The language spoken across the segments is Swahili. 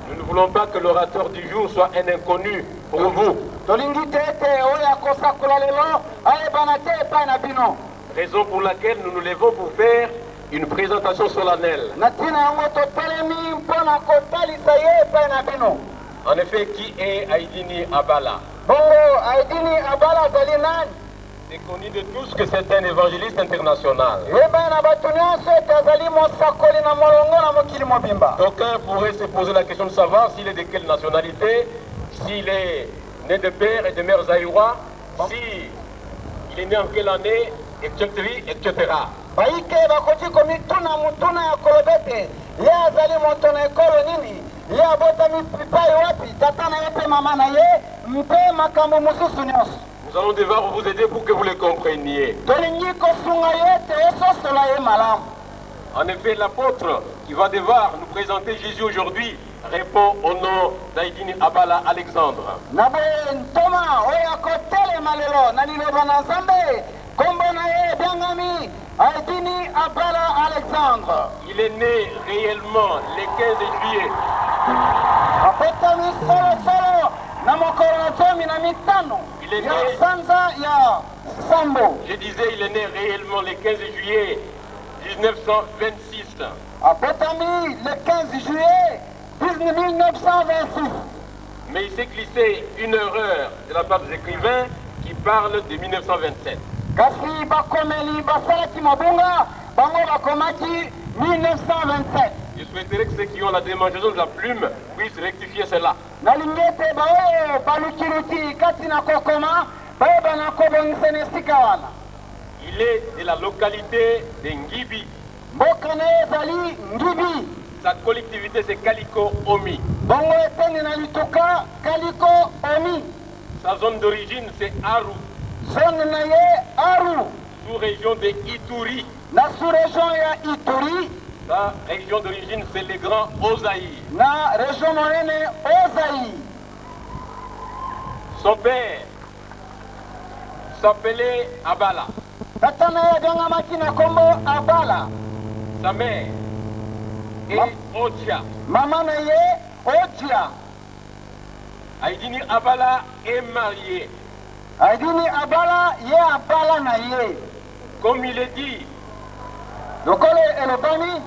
Nous ne voulons pas que l'orateur du jour soit un inconnu pour vous. Raison pour laquelle nous nous levons pour faire une présentation solennelle. En effet, qui est Aïdini Abala? C'est connu de tous que c'est un évangéliste international. D'aucuns pourraient se poser la question de savoir s'il est de quelle nationalité, s'il est né de père et de mère zaïrois, s'il est né en quelle année, etc. etc. Nous allons devoir vous aider pour que vous le compreniez. En effet, l'apôtre qui va devoir nous présenter Jésus aujourd'hui répond au nom d'Aïdini Abala Alexandre. Il est né réellement le 15 juillet. Il est né, je disais, il est né réellement le 15 juillet 1926. Le 15 juillet 1926. Mais il s'est glissé une erreur de la part des écrivains qui parlent de 1927. Je souhaiterais que ceux qui ont la démangeaison de la plume puissent rectifier cela. Il est de la localité de Ngibi. mboka na ye ezali Ngibi. Sa collectivité c'est Kaliko Omi. Bongo eteni na lituka Kaliko Omi. Sa zone d'origine c'est Aru, Zone na ye Aru. sous-région de Ituri. Na sous-région ya Ituri. Sa région d'origine c'est le Grand Ozaï. Na région monene Ozaï. Son père s'appelait Abala. Tata na ye abengamaki na kombo Abala. Sa mère est Odia. Mama na ye Odia. Aïdini Abala est marié. Aidini Abala ye Abala na ye. Comme il est dit, Lokolo elobani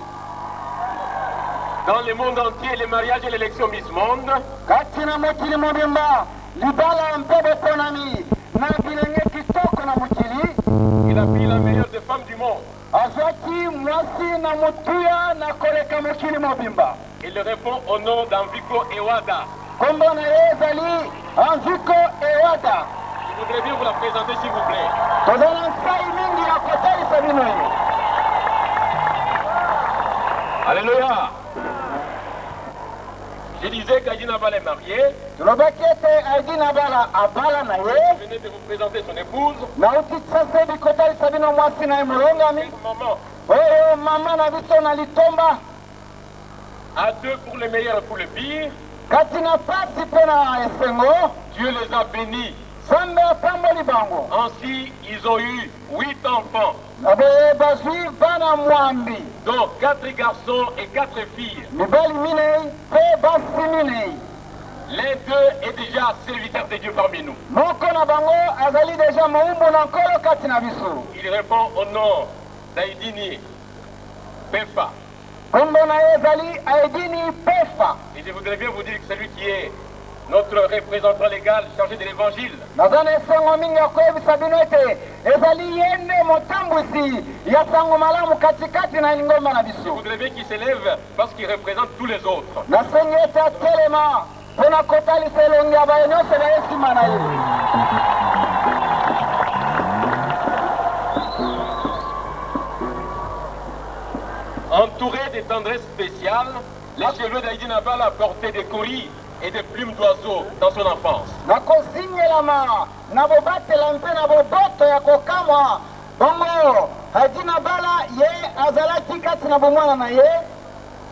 dans le monde entier, le mariage et l'élection Miss Monde, kati na mokili mobimba libala mpe boponami na bilenge kitoko na mokili. il a pris la meilleure des femmes du monde. Azwaki mwasi na motuya na koleka mokili mobimba. Il répond au nom d'Anviko Ewada. Kombo na ye ezali Anviko Ewada. Je voudrais bien vous la présenter s'il vous plaît. Tozala nsai mingi ya kotalisa bino ye. Alléluia. Je disais qu'Aïdini Abala est mariée. Tulobaki ete Aidini Abala Abala na ye. Je venais de vous présenter son épouse. Nauti sasa hivi kotalisa bino mwasi na ye molongami. Maman, Oyo mama na biso na litomba. à deux pour le meilleur et pour le pire, Kati na pasi mpe na esengo. Dieu les a bénis. Zambe apamboli bango. Ainsi, ils ont eu 8 enfants, Abe bazwi bana mwambi. dont 4 garçons et 4 filles. Mibali minei mpe basi minei. L'un d'eux est déjà serviteur de Dieu parmi nous. Moko na bango azali deja moumbu na nkolo kati na biso. Il répond au nom d'Aïdini Pefa. Kombo na ye ezali Aidini Pefa. Et je voudrais bien vous dire que celui qui est notre représentant légal chargé de l'évangile, Naza na esengo mingi ya koyebisa bino ete ezali ye nde motambwisi ya sango malamu katikati na lingomba na je biso. voudrais bien qu'il s'élève parce qu'il représente tous les autres. Nasengi ete atelema mpona kotalisa elongi ya baye nyonso baye nsima na ye. Entouré de tendresse spéciale, les cheveux d'Aïdini Abala portaient des coris et des plumes d'oiseaux dans son enfance. Nakozingelama na bobatela mpe na boboto ya kokamwa bongo Aidini Abala ye azalaki kati na bomwana na ye.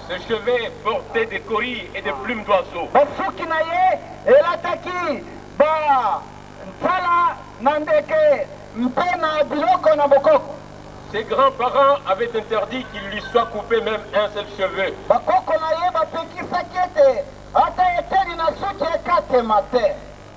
Ses cheveux portaient des coris et des plumes d'oiseaux. Basuki na ye elataki ba nsala na ndeke mpe na biloko na bokoko. Ses grands-parents avaient interdit qu'il lui soit coupé même un seul cheveu. Bakoko na ye bapekisaki ete ata eteli na suki ekatema te.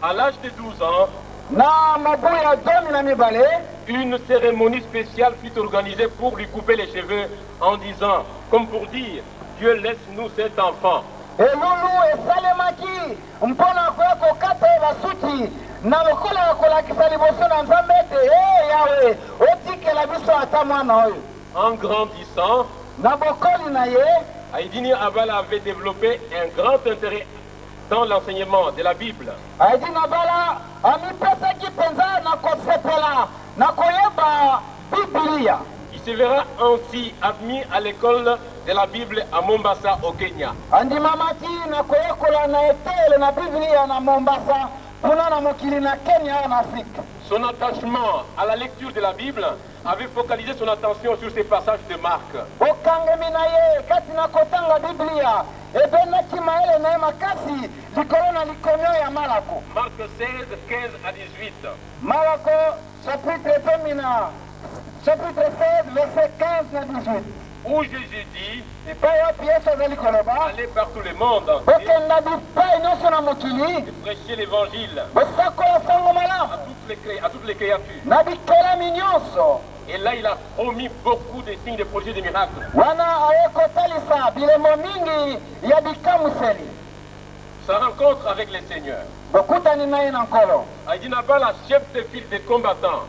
À l'âge de 12 ans, Na mabu ya 12 une cérémonie spéciale fut organisée pour lui couper les cheveux en disant, comme pour dire, Dieu laisse-nous cet enfant. elulu esalemaki mpona koya kokata ye basuki na lokola ya kolakisa liboso na nzambe ete yawe otikela biso ata mwana oyo. En grandissant, Na bokoli na ye Aïdini Abala avait développé un grand intérêt dans l'enseignement de la Bible. Aidini Abala amipesaki mpenza na kosepela na koyeba Biblia. Il se verra ainsi admis à l'école de la Bible à Mombasa au Kenya. Andimamaki na koyekola na etele na Biblia na Mombasa kuna na mokili na Kenya na Afrika. Son attachement à la lecture de la Bible avait focalisé son attention sur ces passages de Marc. Okangemi na ye kati na kotanga Biblia ebenaki maele na ye makasi likolo na likomio ya Malako. Marc 16, 15 à 18. Malako chapitre 16 verset 15 na 18. Où Jésus dit, Epai wapi Yesu azali koloba allez par tout le monde entier bokenda bipai nyonso na mokili et prêchez l'évangile bosakola sango malamu à toutes les créatures. na bikelami nyonso. Et là, il a promis beaucoup de signes, de prodiges, de miracles. Wana aye kotalisa bilemo mingi ya bikamuseli. Sa rencontre avec le Seigneur. Bokutani na ye na nkolo. Aïdini Abala, chef de file des combattants,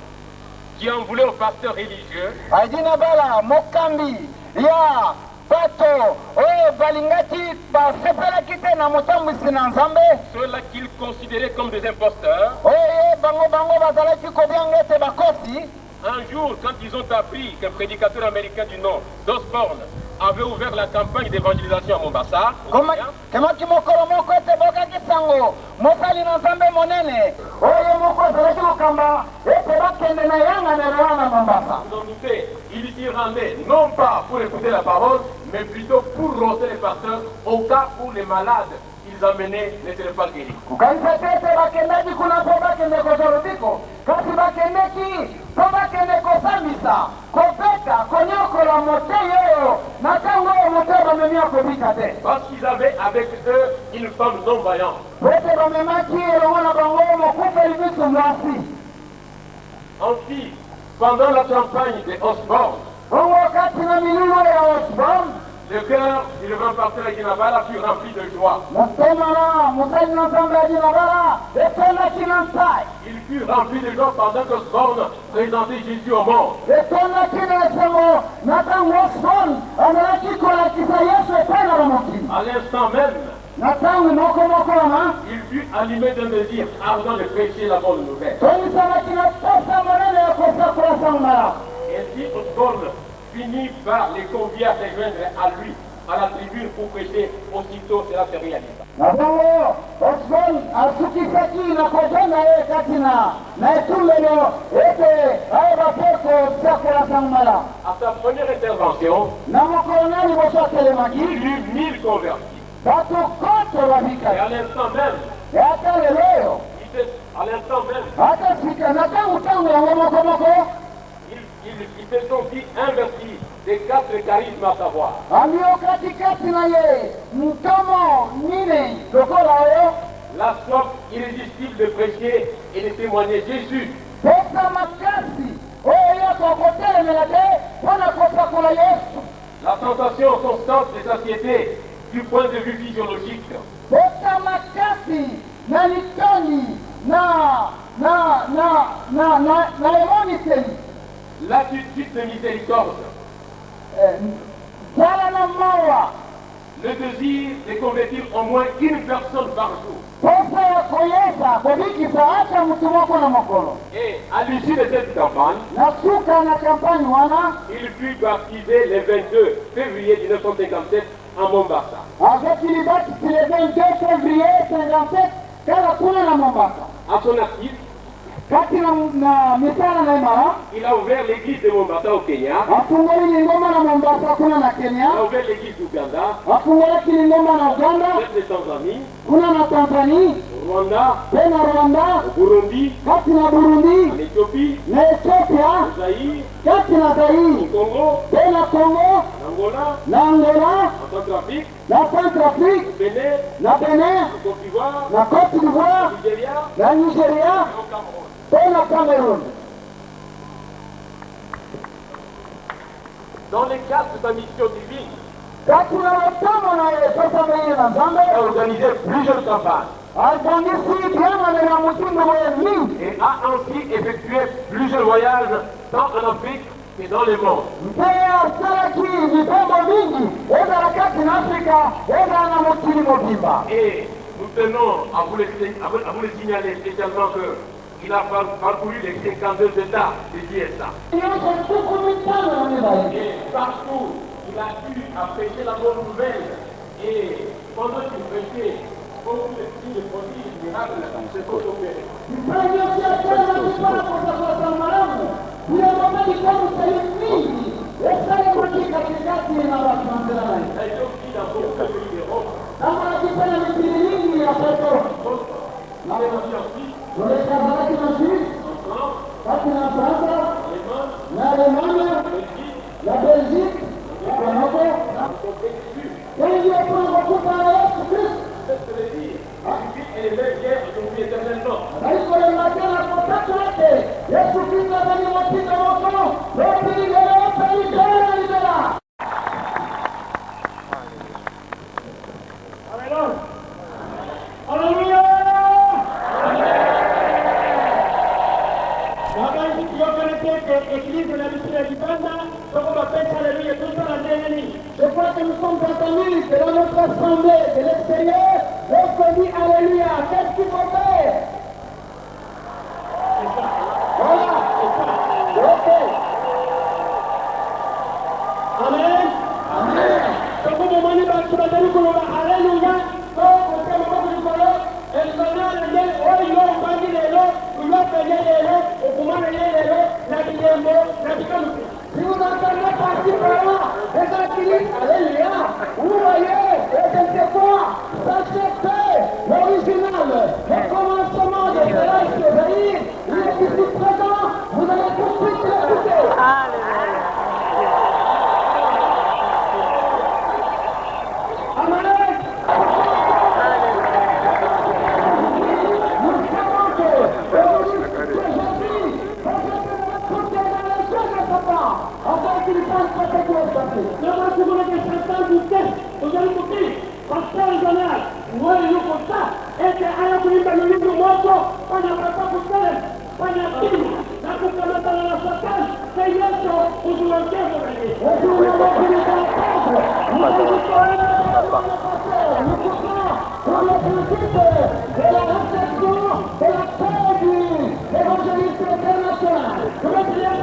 qui en voulait aux pasteurs religieux, Aidini Abala mokambi ya bato oyo balingaki basepelaki te na motambwisi na nzambe ceux-là qu'il considérait comme des imposteurs, oyo ye bango bazalaki kobianga ete bakosi Un jour, quand ils ont appris qu'un prédicateur américain du nom, d'Osborne, avait ouvert la campagne d'évangélisation à Mombasa, kama kimokolo moko ete bokaki sango mosali na nzambe monene oyo moko azalaki kokamba ete bakende na yanga na rwana Mombasa. vous en doutez, il s'y rendait non pas pour écouter la parole, mais plutôt pour rosser les pasteurs au cas où les malades qu'ils amenaient n'étaient pas guéris. kukanisa tete bakendaki kuna mpo bakende kozolobiko kasi bakendeki mpo bakende kosambisa kobeta konyokola moteyi oyo na ntango oyo moteyi bamemi akobika te Parce qu'ils avaient avec eux une femme non-voyante. po ete bamemaki elongo na bango mokufeli miso mwasi. Ensuite, pendant la campagne de Osborne, bongo kati na mililo ya Osborne le cœur du grand pasteur Aguinabala fut rempli de joie. motema na mosali na nzambe Aguinabala etondaki na ntai Il fut rempli de joie pendant qu'Osborne présentait Jésus au monde. etondaki na esengo na ntango Osborne azalaki kolakisa Yesu epai na bamokili À l'instant même, na ntango mokomoko wana il fut animé d'un désir ardent de prêcher la bonne nouvelle. tomisanaki na posa monene ya kosakola sango malamu. Ainsi, Osborne finit par les convier à se joindre à lui, à la tribune pour prêcher. Aussitôt, cela se réalisa. na bongo Osborne asukisaki na kojonga ye kati na etumbelo ete ayeba mpe kosakola sango malamu. À sa première intervention, na mokolo na liboso atelemaki il eut 1000 convertis. bato koto Et babikaki à l'instant même, e ata lelo oyo à l'instant même, ata sika na ntango yango mokomoko ils se sont dit investis des 4 charismes à savoir amio katikati na ye ntomo nine lokola oyo la soif irrésistible de prêcher et de témoigner Jésus, pesa makasi oyo yo tokotelemela te mpo na kosakola Yesu, la tentation constante de satiété du point de vue physiologique, pesa makasi na litoni na emoniseli l'attitude de miséricorde, zala na mawa le désir de convertir au moins une personne par jour. posa ya koyesa kobikisa ata mutu moko na mokolo. Et à l'issue de cette campagne, na suka na kampani wana il fut baptisé le 22 février 1957 à Mombasa. azokili libakisi le 22 février 57 kala kuna na Mombasa. À son actif, kati na misala na imara il a ouvert l'église de Mombasa au Kenya, afungoli lingomba na Mombasa kuna na Kenya, il a ouvert l'église d'Ouganda, afungolaki lingomba na Uganda, celle de Tanzanie, kuna na Tanzania, Rwanda, pe na Rwanda, Burundi, kati na Burundi, en Éthiopie, na Ethiopia, au Zaïre, kati na au Zaire, Congo, pe na Congo, en Angola, na Angola, en Centrafrique, na Centrafrique, au Bénin, na Benin, en Côte d'Ivoire, na Côte d'Ivoire, au Nigeria na Nigeria, et au Cameroun. pe na Cameroun. Dans le cadre de sa mission divine, kati na lotomo na ye tosameye na il a Nzambe organisé plusieurs campagnes abongisi biamamela mutindo oyo mingi et a ainsi effectué plusieurs voyages tant en Afrique que dans le monde. mpe asalaki mipango mingi ezala kati na Afrika ezala na mokili mobimba. Et nous tenons à vous le signaler spécialement qu'il a parcouru les 52 États de GSA. nyonso tuku mitano na mibale Et partout, il a eu à prêcher la bonne nouvelle. Et pendant qu'il prêchait, beaucoup de signes, de prodiges, de miracles se sont opérés. mpanyosi atala mipana kosakosa malamu biamamaki komusali mingi esalemaki katikati na bato na nzela na ye Il a été aussi dans beaucoup de pays d'Europe. amalaki mpe na mikili mingi ya peto Il est aussi en Suisse, loleka azalaki na Suisse en France, kati na Fransa en Allemagne, na Alemania en Belgique, na Belgique ekonoko wengi wapona kokuta na Yesu Kristo c'est ce que je veux dire. Lui est le même hier, aujourd'hui, éternellement. naikolemba te na kotatu ete Yesu Kristo azali motinda moko lobi lelo ope libela na libela. Haleluya! Wakati tukiopeleke église de la mission ya Kibanda, soko bapesa alléluia tout ça la ndenge. Je crois que nous sommes entendus de dans notre assemblée de l'extérieur, lorsqu'on dit alléluia, qu'est-ce qu'il faut faire? Voilà, c'est ça. Ok. Si vous entendez partir par là, les activistes, alléluia, vous voyez, et je ne sais quoi, sachez que l'original, le commencement de cela et surveiller, il est ici présent, vous allez tout de suite l'écouter. Amen. Nous savons que aujourd'hui, afin qu'il fasse peut-être le passé. D'abord, si vous voulez que certains vous testent, vous allez écouter, parce que les honneurs, moi, je comme ça, et que à la police, le livre morceau, on n'a pas pour faire, on a dit, la coupe de dans la saccage, c'est hier, vous vous lancez, vous allez. Et puis, on a vu les têtes, nous allons nous comprendre, pour le principe de la réception de la paix du évangéliste international. Je vais dire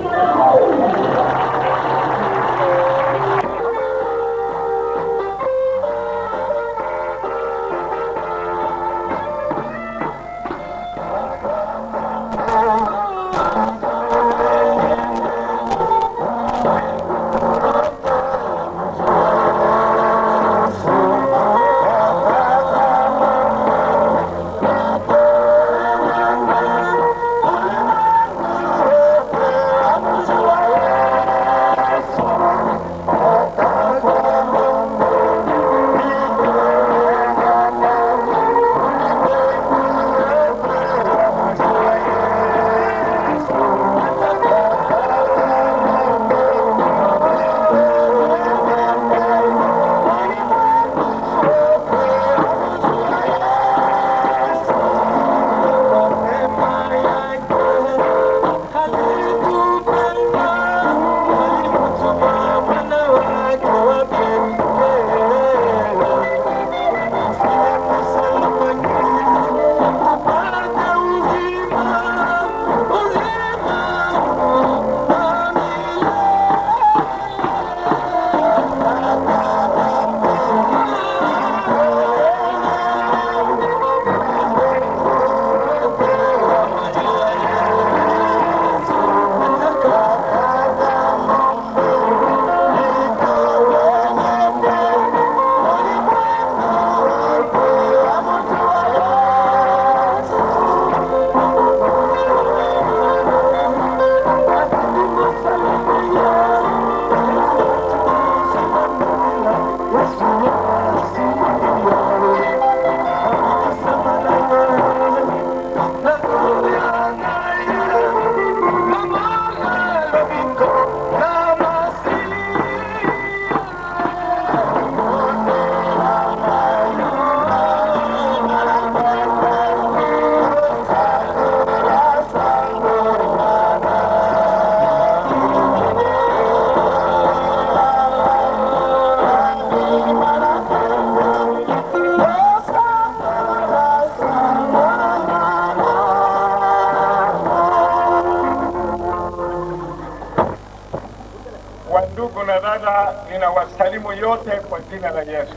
Ndugu na dada, ninawasalimu yote kwa jina la Yesu.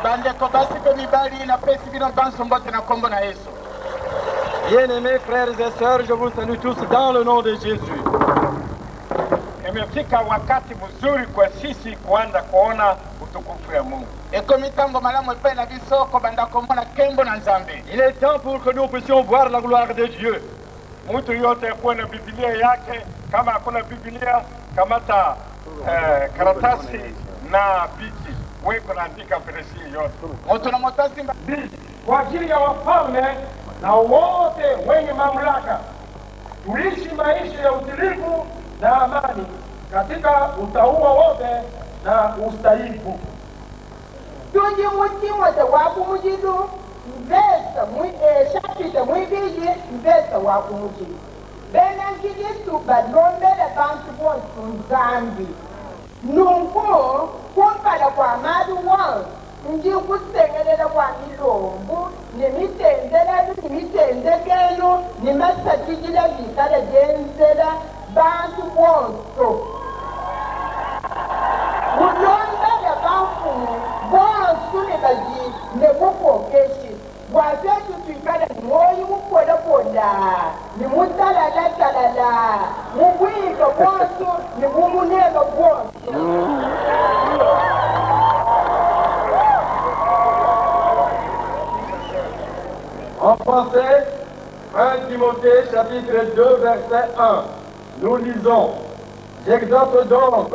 Bandeko basi pe mibali na pesi bino banso mbote na kombo na Yesu. Bien-aimés frères et sœurs, je vous salue tous dans le nom de Jésus. Imefika wakati mzuri kwa sisi kuanza kuona utukufu ya Mungu. Ekomitambo malamu epe na biso ko bandako mona kembo na Nzambe. Il est temps pour que nous puissions voir la gloire de Dieu. Mtu yote akuwe na Biblia yake. Kama hakuna Biblia, kamata karatasi na biti, weko naandika veresi yote. Moto na motasi Kwa ajili ya wafalme na wote wenye mamlaka, tuishi maisha ya utulivu na amani katika utauwa wote na ustahivu. Tuji mutima de waku mujidu, mbesa chapita mwibiji, mbesa waku mujidu. Bena nkijistu badlombele bantu bonsu Nzambi. Nungu kumpala kwa madu wangu, nji kusengelela kwa milombu, nimitendekelo, nimasatijila vitala jenzela, bantu bonsu. bwazetu twikala ni moyo mupodapoda ni mutalalala mubwiko bwonso ni bumunelo bwonso. En français, 1 Timothée chapitre 2 verset 1, nous lisons: j'exhorte donc,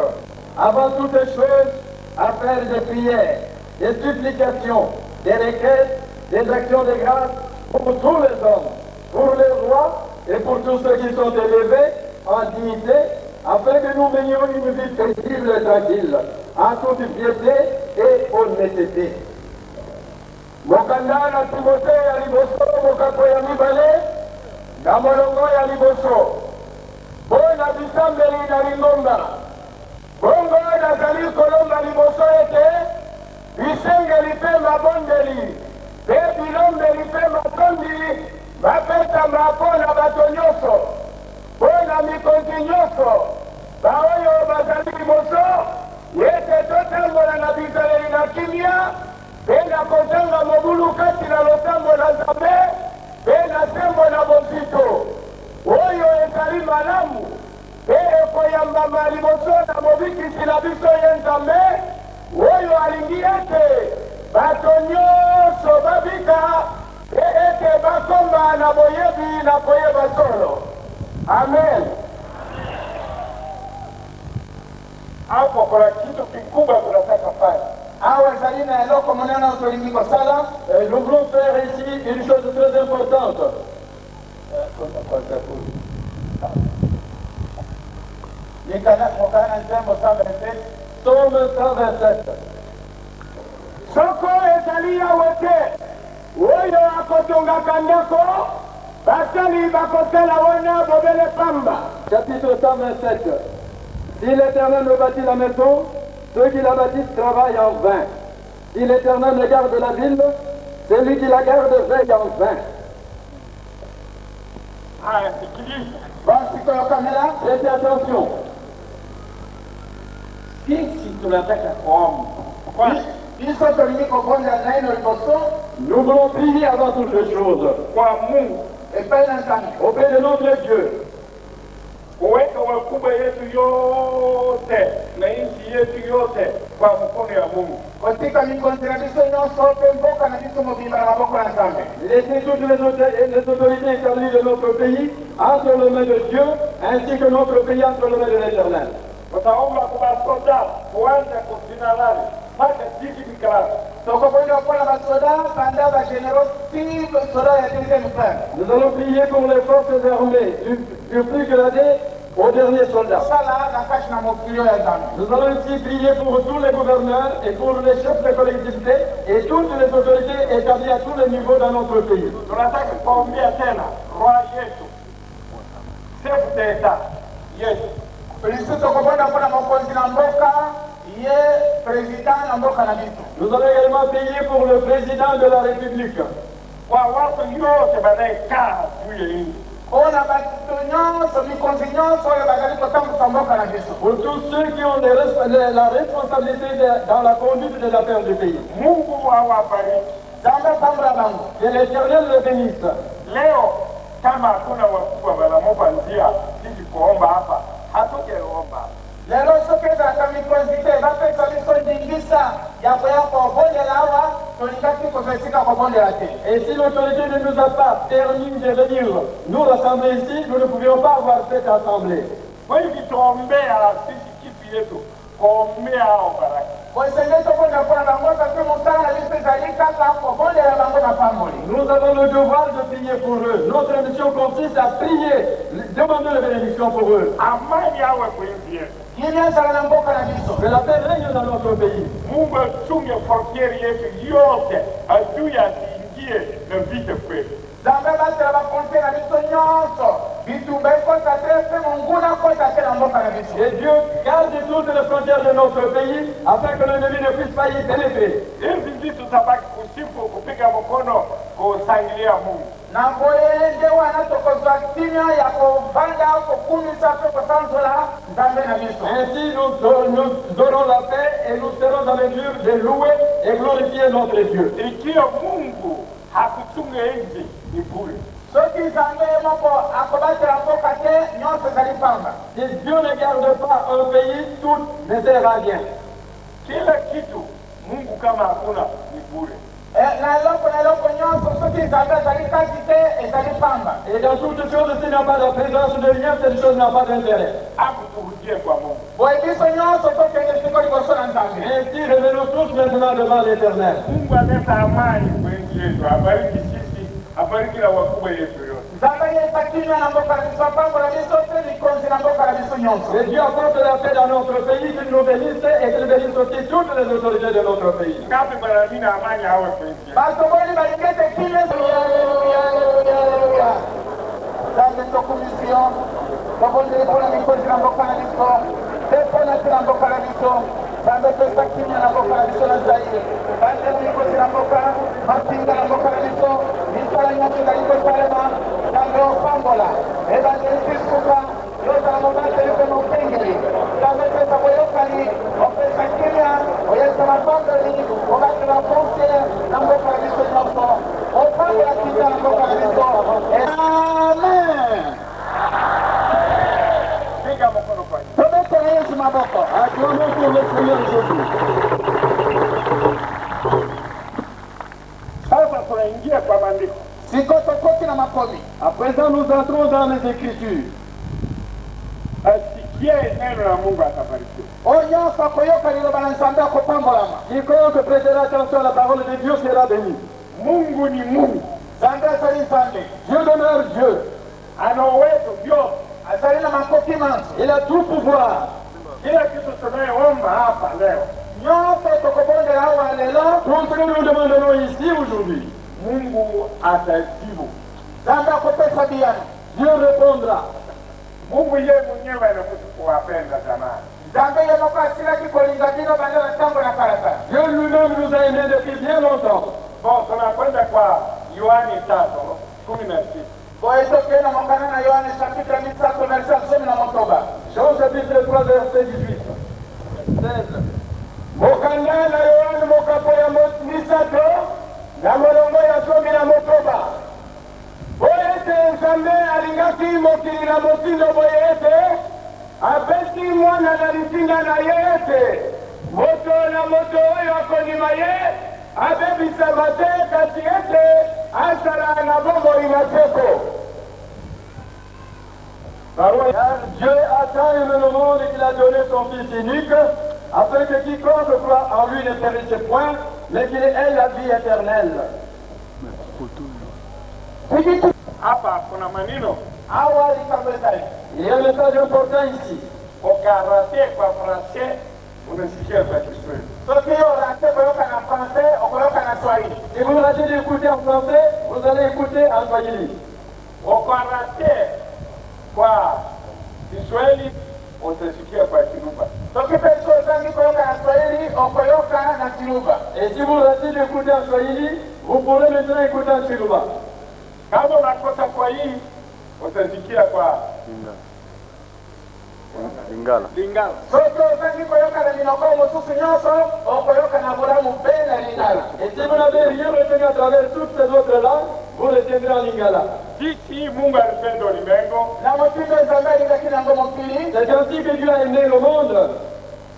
avant toutes choses, à faire des prières, des supplications, des requêtes, des actions de grâce pour tous les hommes, pour les rois et pour tous ceux qui sont élevés en dignité, afin que nous menions une vie paisible et tranquille, en toute piété et honnêteté. Mokanda na Timothée ya liboso mokako ya mibale na molongo ya liboso bona bisambeli na lingomba bongo nazali kolomba liboso ete bisengeli mpe mabondeli mpe bilombeli mpe matondi bapesama mpona bato nyonso mpona mikonzi nyonso baoyo bazali liboso ete totambola na bizaleli na kimia pena kotanga mobulu kati na losambo na Nzambe pena sembo na bozito oyo ezali malamu pe ekoyambama liboso na mobikisi na biso ye Nzambe oyo alingi ete bato nyonso babika pe ete bakoma na boyebi na koyeba solo. Amen. Hapo kuna kitu kikubwa tunataka fanya. Nous voulons faire ici une chose très importante. Psaume 127. Soko ezali ya wote oyo akotongaka ndako basali bakosala wana bobele pamba. Chapitre 127. Si l'Éternel me bâtit la maison, ceux qui la bâtissent travaillent en vain. Si l'Éternel ne garde la ville, celui qui la garde veille en vain. Haya, sikiliza. Basi kwa kamera, Prêtez attention. Sisi tunataka kuomba. Kwanza hizo tulimiko kwanza na ino liboso, Nous voulons prier avant toutes les choses. kwa Mungu epena sana. Auprès de notre Dieu, kuweka wakubwa yetu yote na nchi yetu yote kwa mkono ya Mungu. Katika mikonzira biso nyonso pe mboka na biso mobimba na maboko ya Nzambe. laissez toutes les autorités établies de notre pays entre les mains de Dieu, ainsi que notre pays entre les mains de l'Éternel. Tutaomba kwa soda kuanza kusinalali mpaka jiji mikalala. Soko kwenda kwa basoda, banda ba general, si soda ya deuxième frère. Nous allons prier pour les forces armées, du plus gradé au dernier soldat. Sala na kashi na mokilio ya Nzambe. Nous allons aussi prier pour tous les gouverneurs et pour les chefs de collectivités et toutes les autorités établies à tous les niveaux dans notre pays. Tunataka kuombea tena roho yetu. Chef d'État yetu. Tulisuto kwenda kwa mokonzi na mboka, ye president na mboka na biso. Nous allons également prier pour le président de la République. Kwa watu yote wanaekaa juu ya nchi. Ona bato nyonso, mikonzi nyonso oyo bazali kotambusa mboka na biso. Pour tous ceux qui ont la responsabilité dans la conduite des affaires du pays. Mungu awabariki. Nzambe pambula bango. Que l'Éternel le bénisse. Leo kama hakuna wakubwa wanamupa njia sisi kuomba hapa, hatukeomba. Lelo soki ezalaka mikonzi te bapesa biso ndingisa ya koya kobondela awa, tolingaki kozwa esika kobondela te. Et si l'autorité ne nous a pas permis de venir nous rassembler ici, nous ne pouvions pas avoir cette assemblée. Kwa hivyo tuombea sisi kipi yetu, kuombea hao baraka. Bosenge tokonda mpona bango kasi mosala biso ezali kaka kobondela bango na pamboli. Nous avons le devoir de prier pour eux. Notre mission consiste à prier, demander la bénédiction pour eux. Amani awe kwenye yetu. Yini ezala na mboka na biso. Que la paix règne dans notre pays. Mungu achunge frontiere yetu yote, adui asiingie na vita kwetu. Nzambe basala bafrontiere na biso nyonso, bitumba ekota te mpe monguna akota te na mboka na biso. Et Dieu garde toutes les frontières de notre pays afin que l'ennemi ne puisse pas y pénétrer. Hivi vitu tutabaki kusifu, kupiga mkono, kushangilia Mungu. Na boye nde wana tokozwa kimia ya kovanda kokumisa mpe kosanzola Nzambe na biso. Ainsi nous aurons la paix et nous serons en mesure de louer et glorifier notre Dieu. Ikiwa Mungu hakuchunge nchi ni bure. soki nzambe moko akobatela mboka te nyonso ezali pamba. Si Dieu ne garde pas un pays, tout ne sert à rien. Kila kitu Mungu kama hakuna ni bure. Na eloko nyonso soki nzambe ezali kati te ezali pamba. Et dans toute chose, s'il n'y a pas de présence de rien, cette chose n'a pas d'intérêt. Akuturudie kwa Mungu. Boye biso nyonso tokende siko liboso na nzambe. Ainsi, revenons tous maintenant devant l'Éternel. Mungu aleta amani kwa nchi yetu, abariki sisi, abariki na wakubwa yetu yote. Nzambe yesa kimya na mboka na biso, apambola biso te likonzi na mboka na biso nyonso. Et Dieu apporte la paix dans notre pays, qu'il nous bénisse et qu'il bénisse aussi toutes les autorités de notre pays. Ngapi banamina amani awe kwa nchi yetu. Basokoli balikete kimya. Nzambe tokumisio tokondeli mpona mikonzi na mboka na biso te mpona te na mboka na biso. Nzambe toyesa kimya na mboka na biso na Zaire. Bandela mikonzi na mboka, mapinga na mboka na biso, misala nyonso ezali kosalema. Nzambe opambola ebandeli bisuka yozala mobateli mpe mokengeli. Nzambe toyesa boyokani, opesa kimya, oyesa mapambeli, obatela conseiller na mboka na biso nyonso. Opambola kimya na mboka na biso. Amen. Piga mkono kwa Yesu. Tobetela Yesu maboko. Acclamons pour le Seigneur Jésus. Sasa tunaingia kwa maandiko. Siko tokoti na makomi. À présent, nous entrons dans les Écritures. Asikie neno la Mungu atabarikiwa. Onyonso akoyoka liloba na nzambe akopambolama. Quiconque prêtera attention à la parole de Dieu sera béni. Mungu ni Mungu. Nzambe azali nzambe. Dieu demeure Dieu. Ana uwezo vyote. Azali na makoki manso. Il a tout pouvoir. Kila kitu tunayoomba hapa leo, Nyonso tokobondela awa lelo. Tout ce que nous demandons ici aujourd'hui, Mungu atajibu. Nzambe akopesa biyano. Dieu répondra. Mungu yeye mwenyewe anakuja kuwapenda jamani. Nzambe ye moko asilaki kolinga bino banda batango na kalata. Dieu lui-même nous a aimés depuis bien longtemps. Bon, tunakwenda kwa Yohani 3:16. Boye tokenda mokana na Yohane chapitre 3 verset 11. Jean chapitre 3 verset 18. 16. Mokanda na Yohane mokapo ya misato na molongo ya 19. Boye ete Nzambe alingaki mokili na motindo boye ete apesi mwana na litinda na ye ete moto na moto oyo akondima ye abebisama te kasi ete asala na bomoi na seko. Dieu a tant aimé le monde qu'il a donné son Fils unique, afin que quiconque croit en lui ne périsse point, mais qu'il ait la vie éternelle. Hapa kuna maneno Awali kabisa. Il y a un message important ici. ukarate kwa français unasikia kwa Kiswahili. Soki yo rate koyoka na français, okoyoka na Swahili. Si vous ratez d'écouter en français, vous allez écouter en swahili. Ukarate kwa Kiswahili utasikia kwa Kiluba. Soki peso zangi koyoka na Swahili, okoyoka na Kiluba. Et si vous ratez d'écouter en swahili, vous pourrez maintenant écouter en Kiluba. Kama unakosa kwa hii utasikia kwa Lingala. Soki ozangi koyoka na minoko mosusu nyonso, okoyoka na bolamu be na Lingala. Et si vous n'avez rien retenu à travers toutes ces autres langues, vous retiendrez en Lingala. Jinsi Mungu alipenda ulimwengu Na motindo Nzambe alingaki nango mokili, C'est ainsi que Dieu a aimé le monde.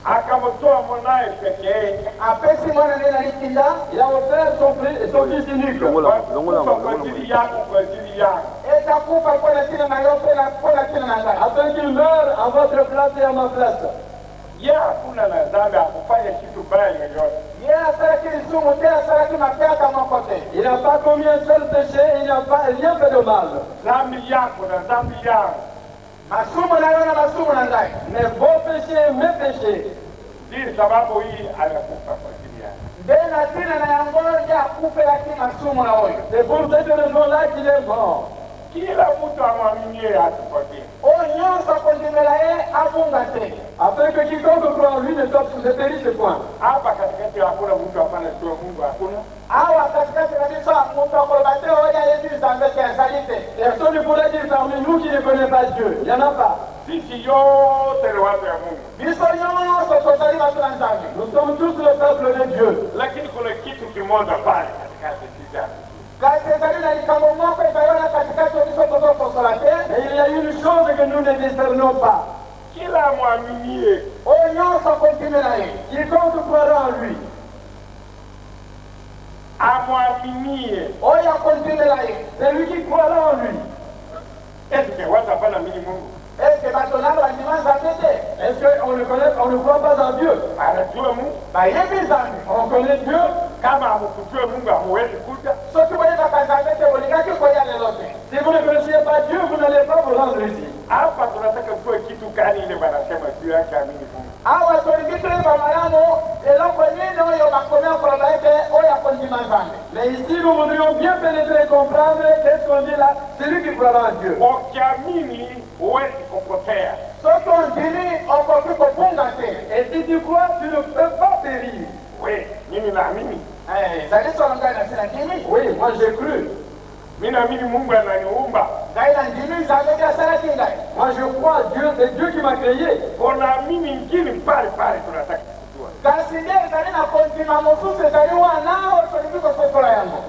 akamtoa mwanaye pekee apesi mwana nde na litinda, Il a offert son Fils unique. kwa ajili yako, kwa ajili yangu. etakufa mpona ntina na yo mpe mpona ntina na ngai. Afin qu'il meure à votre place et à ma place. Yeye hakuna na dhambi, hakufanya kitu baya yoyote. Ye asalaki lisumu te, asalaki mapiaka moko te. Il n'a pas commis un seul péché, il n'a pas rien fait de mal. Dhambi yako na dhambi yangu Masumu na yo na masumu na ngai. Mais vos péchés et mes péchés. ndiyo sababu hii anakufa kwa ajili yako. Nde na ntina na yango nde akufelaki masumu na oyo. C'est pour cette raison-là qu'il est mort. Kila mtu amwaminie asipotee. Oyo nyonso akondimela ye abunga te. Afin que quiconque croit en lui ne périsse point. Hapa katikati hakuna mtu hapana sio Mungu, hakuna. Awa katikati kabisa mutu akoloba te oyo ayebi Nzambe te azali te. Personne ne pourrait dire parmi nous qui ne connaît pas Dieu. Il n'y en a pas. Sisi yote ni watu ya Mungu, Biso nyonso tozali bato na Nzambe. Nous sommes tous le peuple de Dieu. lakini kuna kitu kimoja pale katikati kijana. Mais il y a une chose que nous ne discernons pas. Kila mwaminie Quiconque croira en lui, amwaminie. c'est lui qui croira en lui. Est-ce que watu hapana mini Mungu? Est-ce qu'on ne croit pas en Dieu? Anajua Mungu. On connaît Dieu. Kama hamkujua Mungu hamuwezi kuja. Si vous ne connaissiez pas Dieu, vous n'allez pas vous rendre ici. Hapa tunataka kujua kitu gani ile wanasema juu yake amini Mungu. Mais ici, nous voudrions bien pénétrer et comprendre qu'est-ce qu'on dit là. C'est lui qui croira en Dieu. Ukiamini huwezi kupotea. Et si tu crois, tu ne peux pas périr. We, mimi naamini. Oui, moi j'ai cru. Mimi naamini Mungu ananiumba. Moi je crois à Dieu, c'est Dieu qui m'a créé. Unaamini ingine pale pale tunataka kujua.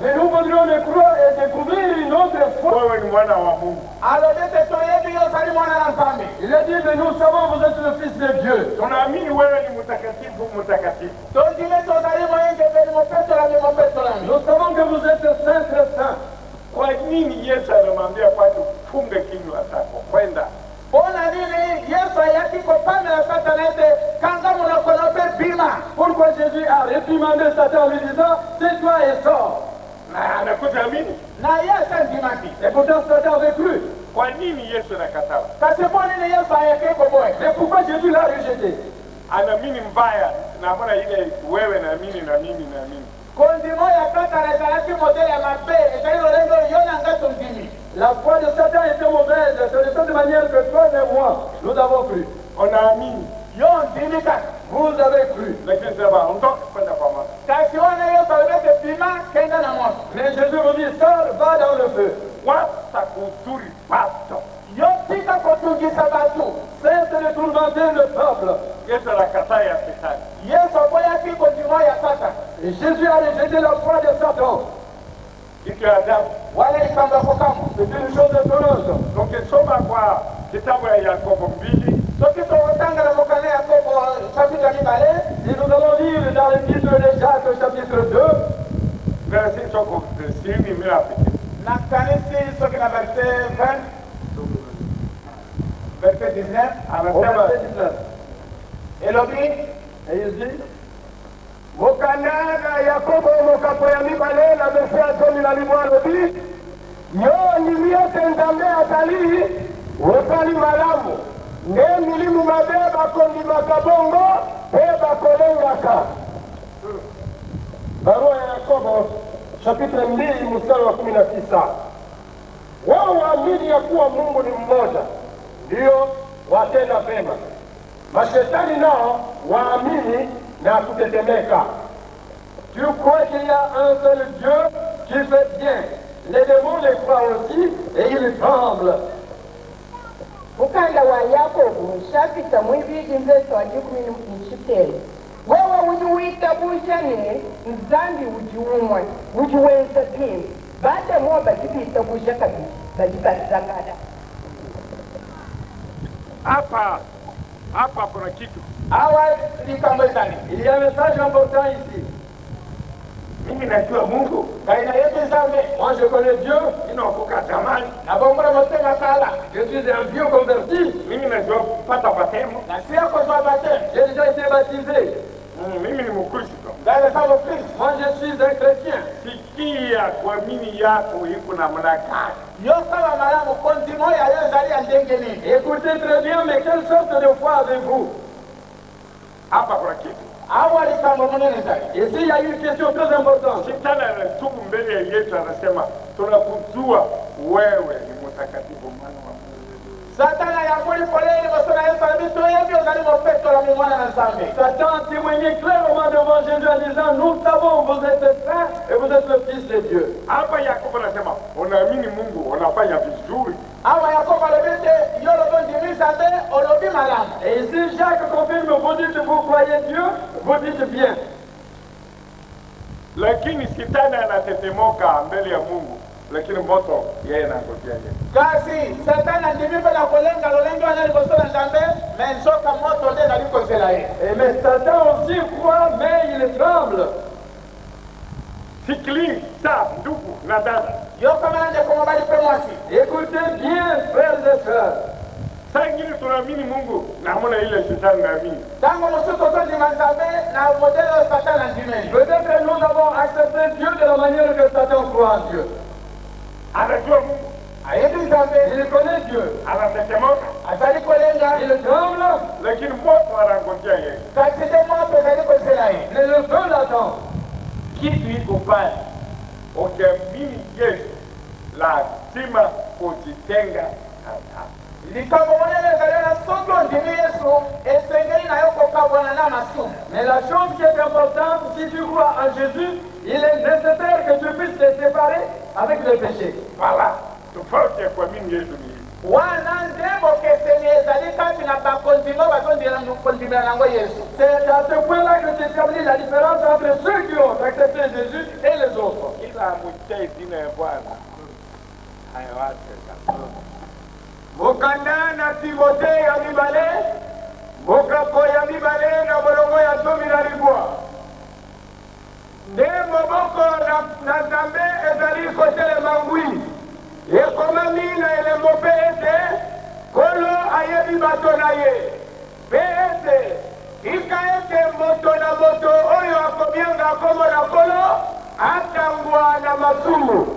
Mais nous voudrions le croire et découvrir une autre foi. Wewe ni mwana wa Mungu. Il a dit, mais nous savons que vous êtes le Fils de Dieu. Tunaamini wewe ni mtakatifu mtakatifu. Nous savons que vous êtes saint, très saint. Kwa nini Yesu anamwambia kwatu funge kinywa chako kwenda? Pourquoi Jésus a réprimandé Satan en lui disant, tais-toi et sors? Na anakuamini. Et pourtant Satan avait cru. Kwa nini Yesu anakataa? Mais pourquoi Jésus l'a rejeté? Anaamini mbaya na mbona ile wewe naamini na mimi naamini. La foi de Satan était mauvaise, c'est de cette manière que toi et moi, nous avons cru. On a mis. Vous avez cru. Mais Jésus vous dit, sors, va dans le feu. Cesse de tourmenter le peuple. Et Jésus a rejeté la foi de Satan. C'est une chose étonnante. Donc il faut voir kitabu ya Yakobo 2. Si nous allons lire dans l'épître de Jacques chapitre 2, verset 19. Et il dit, Mokana Yakobo mokapo ya mibale na verset 10 na limwa lobi yo nimiete nzambe azali osali malamu nde milimu mabe bakondimaka bongo mpe bakolengaka. Barua ya Yakobo chapitre 2 mstari wa 19. Wao waamini ya kuwa Mungu ni mmoja ndio watenda pema. Mashetani nao waamini na kutetemeka. tu crois qu'il y a un seul Dieu qui fait bien. Les démons les croient aussi et ils tremblent. Mukanda wa Yakobo shapita mwibiji mzeto wa 10:20. Wewe ujiwita bujane nzambi ujiumwa ujiwenza pini baada moba kipita buja kabisa bajibazangada. Hapa kuna kitu. Il y a un message important ici. Mimi najua Mungu. Moi je connais Dieu. Ninaokoka zamani. Je suis un vieux converti. Mimi najua kupata batemo. J'ai déjà été baptisé. Mimi ni Mkristo. Moi je suis un chrétien. Sikia kuamini yako iko namna gani? Écoutez très bien, mais quelle sorte de foi avez-vous? Hapa kuna kitu. Ici il y a une question très importante. Shetani anatubu mbele ya Yesu anasema tunakujua wewe ni mtakatifu mwana wa Mungu. Satan témoignait clairement devant Jésus en disant, nous savons vous êtes saint et vous êtes le Fils de Dieu. Hapa Yakobo anasema unaamini Mungu unafanya vizuri. Et ici Jacques confirme, vous dites vous croyez Dieu, vous dites bien. lakini shetani anatetemoka mbele ya Mungu, lakini moto yeye anangojea yeye. kasi satana ndimipe na kolenga lolengo analikosola nzambe mais nzoka moto nde nalikozela ye. Et mais Satan aussi croit, mais il tremble. Sikili sa ndugu na dada, Yo kama nande kwa bali pe mwasi. écoutez bien frères et sœurs, sangili tunaamini Mungu na hamuna ile shetani naamini. Tango musuko tondi manzambe na modelo satana ndimeni. Peut-être que nous avons accepté Dieu de la manière que Satan croit en Dieu. Anajua Mungu, Ayebi nzambe. il connaît Dieu, anatetemoka, Azali kolenga. il tremble, lakini moto anangojea yeye. Kasi de moto nalikozela ye. Mais le feu l'attend. Kitu iko pale, ukiamini Yesu lazima kujitenga na dhambi. Likambo monene ezali soki ondimi Yesu esengeli na yo kokabwana na masumu. Mais la chose qui est importante, si tu crois en Jésus, il est nécessaire que tu puisses te séparer avec le péché. Voilà. Tofauti ya kuamini Yesu ni hii. Wana nde bokeseni ezali kati na bakondimo bazondimela nango Yesu. C'est à ce point-là que tu établis la différence entre ceux qui ont accepté Jésus et les autres. Kila mwitie jina ya Bwana hayawache kabisa. Mukanda na Timothée ya mibale, mukako ya mibale na molongo ya zomi na libwa. Nde moboko na Nzambe ezali kotelema ngwi. Ekomami na elembo mpe ete Kolo ayebi bato na ye. Mpe ete ika ete moto na moto oyo akobianga kombo na Kolo atangwa na masumu.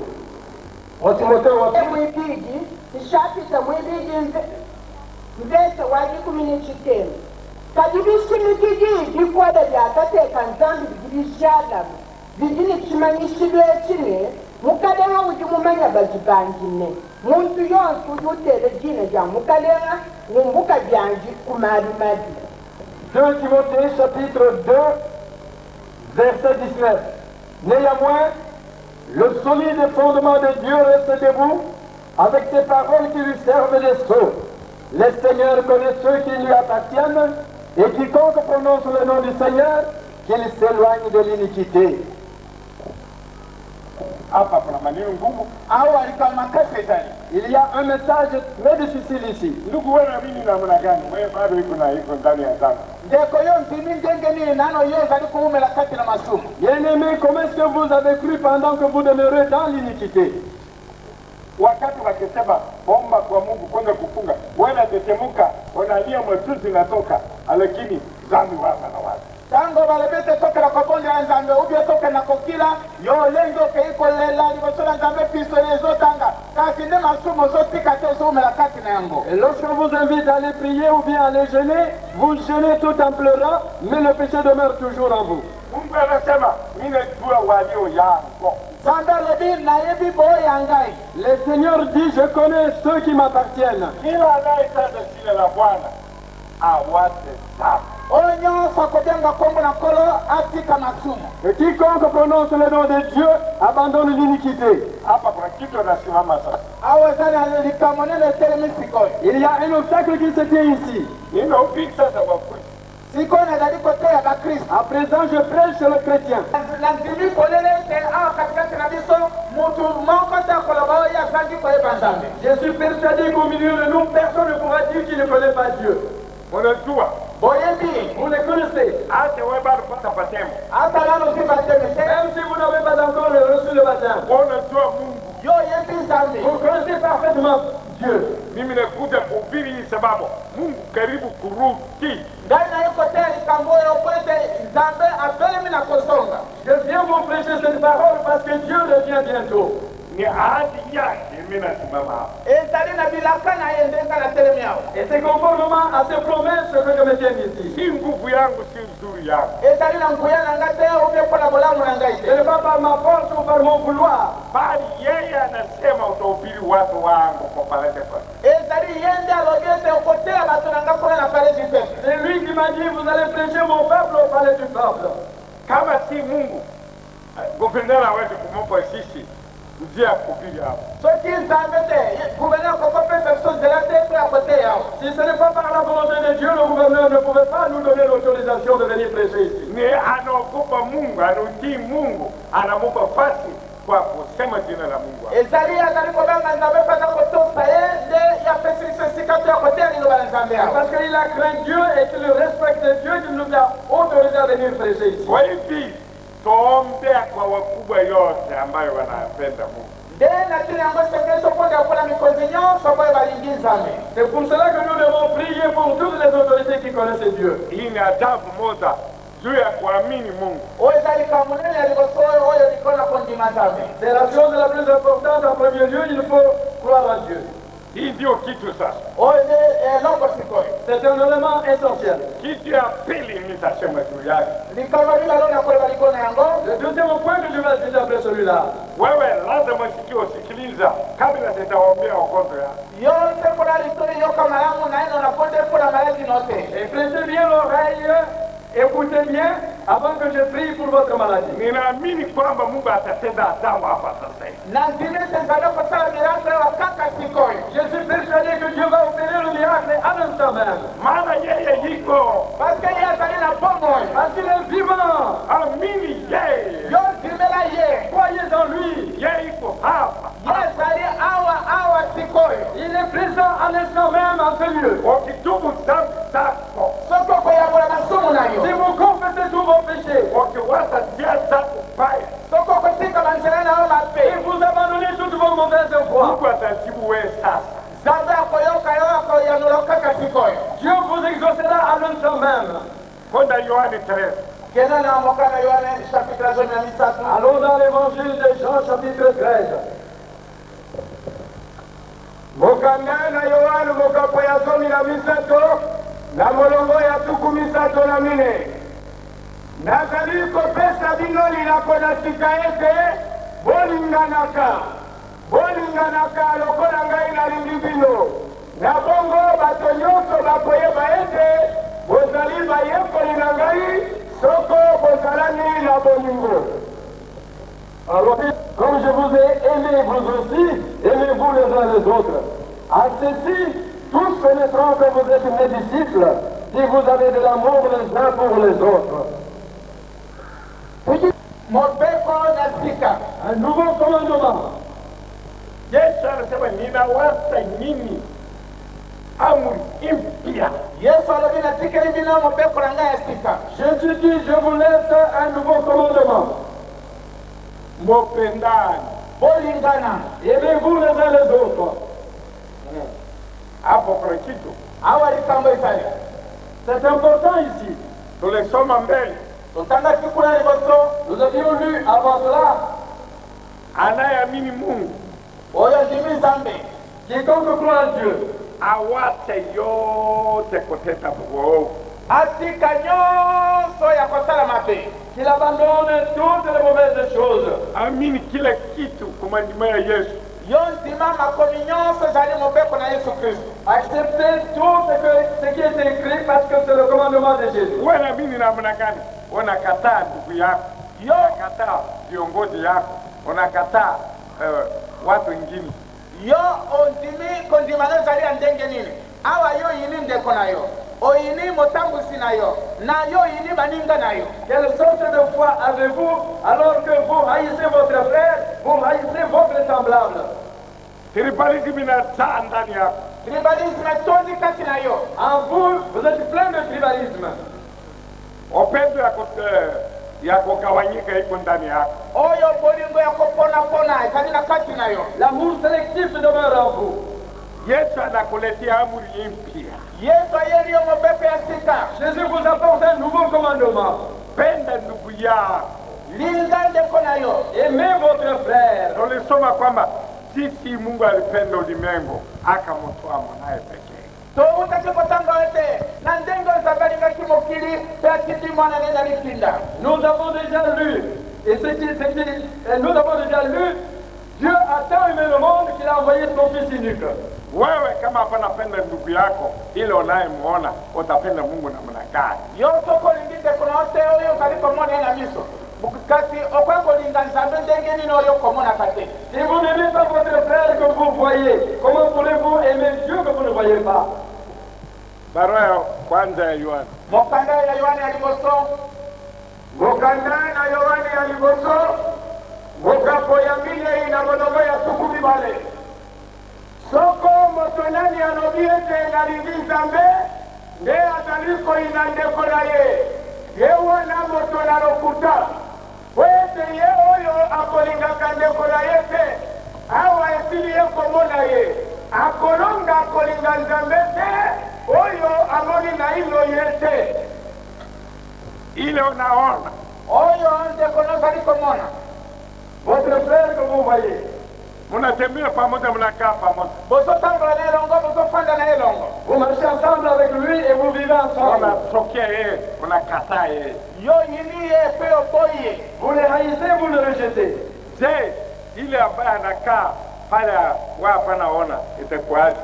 Mwibidi ishapita mwibidi mvese waji kumini chitemu kadibishimikidi bikwada byakateka nzambi bigibishalamu bigini kimanyishibwe kine mukalenga uji mumanya bazibangine muntu yonsi uyutele jina ja mukalenga ngumbuka byanji kumalimali. 2 Timothée chapitre 2 verset 19. Néanmoins, le solide fondement de Dieu reste debout avec ses paroles qui lui servent de sceau. Le Seigneur connaît ceux qui lui appartiennent et quiconque prononce le nom du Seigneur, qu'il s'éloigne de l'iniquité. Il y a un message très difficile ici. Bien-aimés, comment est-ce que vous avez cru pendant que vous demeurez dans l'iniquité? Wakati wakisema omba kwa Mungu kwenda kufunga, wanatetemuka, wanalia machozi natoka, lakini dhambi waza na waza. Tango balebete toke la kobondi ya nzambe ubye toke na kokila yo lengo ke iko lela libosola nzambe piso lezo tanga kasi nde masumo zotika te ozomela kati na yango. Et lorsque vous invite à aller prier ou bien à aller jeûner, vous jeûnez tout en pleurant, mais le péché demeure toujours en vous. Mungu anasema mimi najua walio yangu. Le Seigneur dit, je connais ceux qui m'appartiennent. Et quiconque prononce le nom de Dieu abandonne l'iniquité. Il y a un obstacle qui se tient ici. À présent, je prêche le chrétien. Je suis persuadé qu'au milieu de nous, personne ne pourra dire qu'il ne connaît pas Dieu. Vous le connaissez. Même si vous n'avez pas encore reçu le baptême. Vous connaissez parfaitement Dieu. Je viens vous prêcher cette parole parce que Dieu revient bientôt. Et c'est conformément à ces promesses que je me tiens ici. Ce n'est pas par ma force ou par mon vouloir. C'est lui qui m'a dit, vous allez prêcher mon peuple au palais du peuple. Kama si Mungu, gouverneur hawezi kumpa sisi njia ya kuhubiri hapo. Si ce n'est pas par la volonté de Dieu, le gouverneur ne pouvait pas nous donner l'autorisation de venir prêcher ici. Mais anaogopa Mungu, anutii Mungu, anamupa fasi kwa kusema jina la Mungu. Ezalia zalikobanga nzambe pata kotosa nde ya pesisi sikatu ya kotea lilobala nzambe yao. Parce qu'il a craint Dieu et qu'il respecte Dieu, qu'il nous a autorisé à venir prêcher ici. Kwa hivi tuombea kwa wakubwa yote ambayo wanapenda Mungu. C'est pour cela que nous devons prier pour toutes les autorités qui connaissent Dieu. Hii ni adabu moja juu ya kuamini Mungu. C'est la chose la plus importante en premier lieu, il faut croire à Dieu. Hii ndio kitu sasa. C'est un élément essentiel. Kitu ya pili nitasema juu yake. Le deuxième point que je vais dire après celui-là. Wewe lazima usikiliza kabla sitaombea ugonjwa yako. Et prêtez bien l'oreille, écoutez bien avant que je prie pour votre maladie. Ninaamini kwamba Mungu atatenda ajabu hapa sasa hivi. Je suis persuadé que Dieu va opérer le miracle à l'instant même. Maana yeye yiko. Parce qu'il est vivant. Amini yeye. Croyez en lui. Yeye iko hapa. Il est présent à l'instant même en ce lieu. Ukitubu dhambi zako. Si vous confessez tous vos péchés, Ukiwacha njia zako mbaya. et vous abandonnez toutes vos mauvaises voies, Mungu atajibu wewe sasa. Dieu vous exaucera à l'instant même. Kwenda Yohane 13. Allons dans l'évangile de Jean chapitre 13. Mukandana Yohane mukapo ya 13 na molongo ya 14. Nazaliko pesa bino linakona sikaete bolinganaka lokola ngai nalingi bino na bongo bato nyonso bakoyeba ete bozali bayekoli na ngai soko bozalani na bolingo. Alors, comme je vous ai aimé, vous aussi, aimez-vous les uns les autres. À ceci, tous connaîtront que vous êtes mes disciples, si vous avez de l'amour les uns pour les autres. Un nouveau commandement. Yesu anasema ninawapa nyinyi amri mpya. Jésus dit, je vous laisse un nouveau commandement. Mopendani. Aimez-vous les uns les autres. Hapo kuna kitu. C'est important ici. Tulisoma mbele. Nous avions lu avant cela, Anayeamini Mungu quiconque croit en Dieu, awache yote kutenda uovu. qu'il abandonne toutes les mauvaises choses. Amini kila kitu kwa majina ya Yesu. Acceptez tout ce qui est écrit parce que c'est le commandement de Jésus. Wewe naamini namna gani? Unakataa ndugu yako, unakataa viongozi yako, unakataa watu wengine. Yo ondimi kondimano zali andenge nini? Awa yo yini ndeko nayo. Oyini motambusi nayo. Na yo yini baninga nayo. Quelle sorte de foi avez-vous alors que vous haïssez votre frère, vous haïssez votre semblable? Tribalism inajaa ndani yako. Tribalisme tozi kati nayo. En vous, vous êtes plein de tribalisme. Upendo ya kugawanyika iko ndani yako. Oyo bolingo ya kupona pona ikalina kati nayo. L'amour sélectif demeure en vous. Yesu anakuletea amri mpya. Yesu yeye mopepe ya sita. Jésus vous apporte un nouveau commandement. Penda ndugu yako. Linga ndeko nayo. Aimez votre frère. Tulisoma kwamba sisi Mungu alipenda ulimwengu akamtoa mwanae pekee. Nous avons déjà lu, et nous avons déjà lu, Dieu a tant aimé le monde qu'il a envoyé son fils unique. Wewe kama hapana penda ndugu yako ile unayemuona utapenda Mungu namna gani? Yosoko lingite kuna wote oyo kaliko mwana na miso. Kasi okwako linganzambe ndenge nini oyo komona kate. Si vous n'aimez pas votre frère que vous voyez, comment pourrez-vous aimer Dieu que vous ne voyez pas? Barua ya kwanza ya Yohana. Mokanda ya Yohana aliposo mokanda na Yohane ya liboso mokapo ya mine na monongo ya tuku mibale soko moto nani alobi ete nalingi Nzambe nde azaliko ina ndeko na ye wana moto na lokuta po ete ye oyo akolingaka ndeko na ye te awa esili ye komona ye akolonga akolinga Nzambe te oyo amoni na ilo ye te ile unaona oyo ndeko nazali komona. Votre frère que vous voyez, munatembea pamoja, mnakaa pamoja, bosotambula na elongo, bosofanda na elongo, vous marchez ensemble avec lui et vous vivez ensemble. Unatokea yeye, unakataa yeye, yo yini yeye pe opoye, vous le haïssez, vous le rejetez. Je, ile ambaye anakaa pale wapa naona itakuwaje?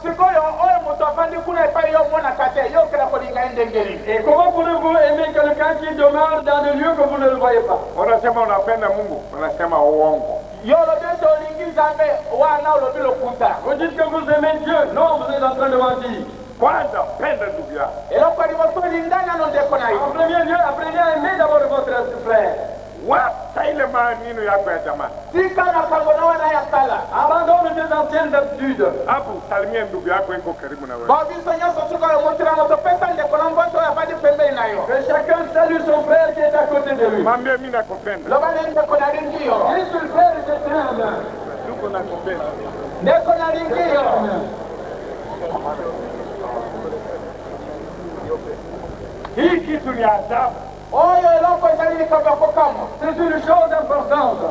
Sikoyo oyo moto afandi kuna epai yo mona kate yo kila kolinga endengeri. Et comment pouvez-vous aimer quelqu'un qui demeure dans le lieu que vous ne le voyez pas? Unasema unapenda Mungu, unasema uongo. Yo lobeto lingi Nzambe wana ulobi lokuta. Vous dites que vous aimez Dieu, non, vous êtes en train de mentir. Kwanza penda ndugu yako. Eloko liboso lingana no ndeko na yo. En premier lieu, apprenez à aimer d'abord votre frère. Wacha ile maneno yako ya jamani. Sika na kangona wana ya kala. Abandonne tes anciennes habitudes. Hapo salimia ndugu yako iko karibu na wewe. Ba bisonya sotuka yo motira moto pesa ndeko na mboto ya badi pembe nayo. Que chacun salue son frère qui est à côté de lui. Mwambie mimi nakupenda. Loba ndeko na lingio. Yesu frère je t'aime. Ndugu nakupenda. Ndeko na lingio. Hii kitu ni ajabu. C'est une chose importante.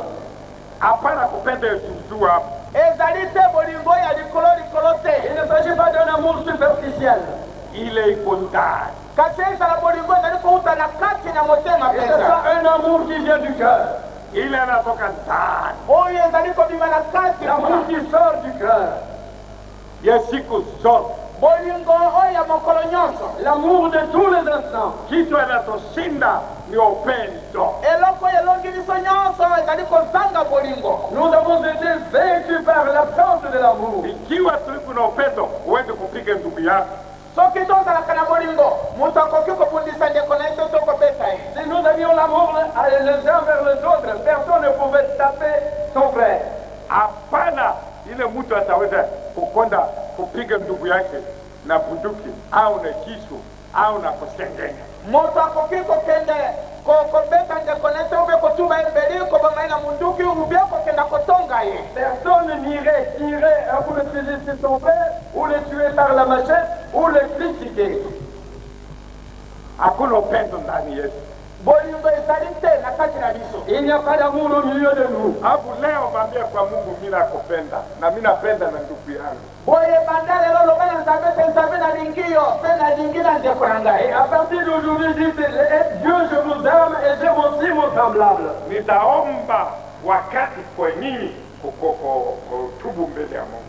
Hapana kupenda Yesu hapo. Il ne s'agit pas d'un amour superficiel. Il est condamné. C'est un amour qui vient du cœur. Il est l'amour qui sort du cœur. L'amour de tous les instants. Kitu anatoshinda ni upendo. Nous avons été vaincus par l'absence de l'amour. Ikiwa tuliko na upendo, uweze kupiga ndugu yako. Si nous avions l'amour les uns vers les autres, personne ne pouvait taper son frère. Hapana ile mtu ataweza kukonda kupiga ndugu yake na bunduki au na kisu au na kusengenya. Moto akokiko kende kokobeta ndekonete ube kotuba embeli ko bamaina munduki ubye ko kenda kotonga ye. Personne n'irait tirer un coup de fusil sur son frère ou le tuer par la machette ou le critiquer. Hakuna upendo ndani yetu. Il n'y a pas d'amour au milieu de nous. Hapo leo mwambie kwa Mungu mimi nakupenda na mimi napenda na ndugu yangu. Et à partir d'aujourd'hui, dites Dieu, je vous aime et j'aime aussi mon semblable. Nitaomba wakati kwa nini kutubu mbele ya Mungu.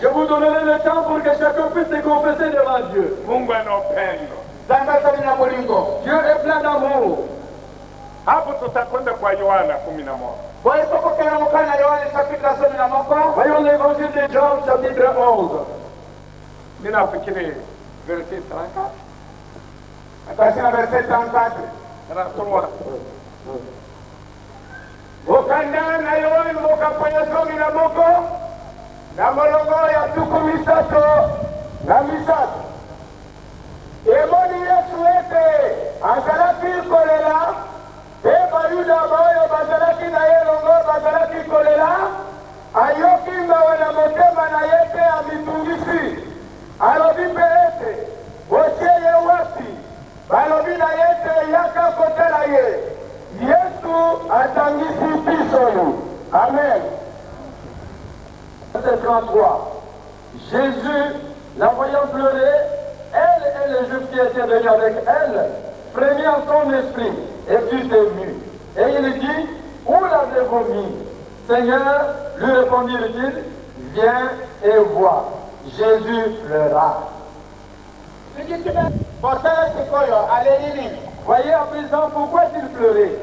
Je vous donnerai le temps pour que chacun puisse se confesser devant Dieu. Mungu anapenda. Dieu est plein d'amour. Hapo tutakwenda kwa Yohana 11. Voyons l'évangile de Jean chapitre 11. Mimi nafikiri verset 34. Attention verset 34. Tunasoma. Mokanda na Yohana mokapanya zomi na moko na molongo ya tuku misato na misato. Emoni Yesu ete azalaki kolela eba yuda baoyo bazalaki na ye longo bazalaki kolela ayoki mawa na motema na ye pe amitungisi alobi mpe ete botie ye wapi balobi na ye te yaka kotela ye Yesu atangisi biso. Amen. Verset 33. Jésus, la voyant pleurer, elle et les Juifs qui étaient venus avec elle, frémit en son esprit et fut ému. Et il dit, où l'avez-vous mis? Seigneur, lui répondit-il, viens et vois. Jésus pleura. Voyez à présent pourquoi il pleurait.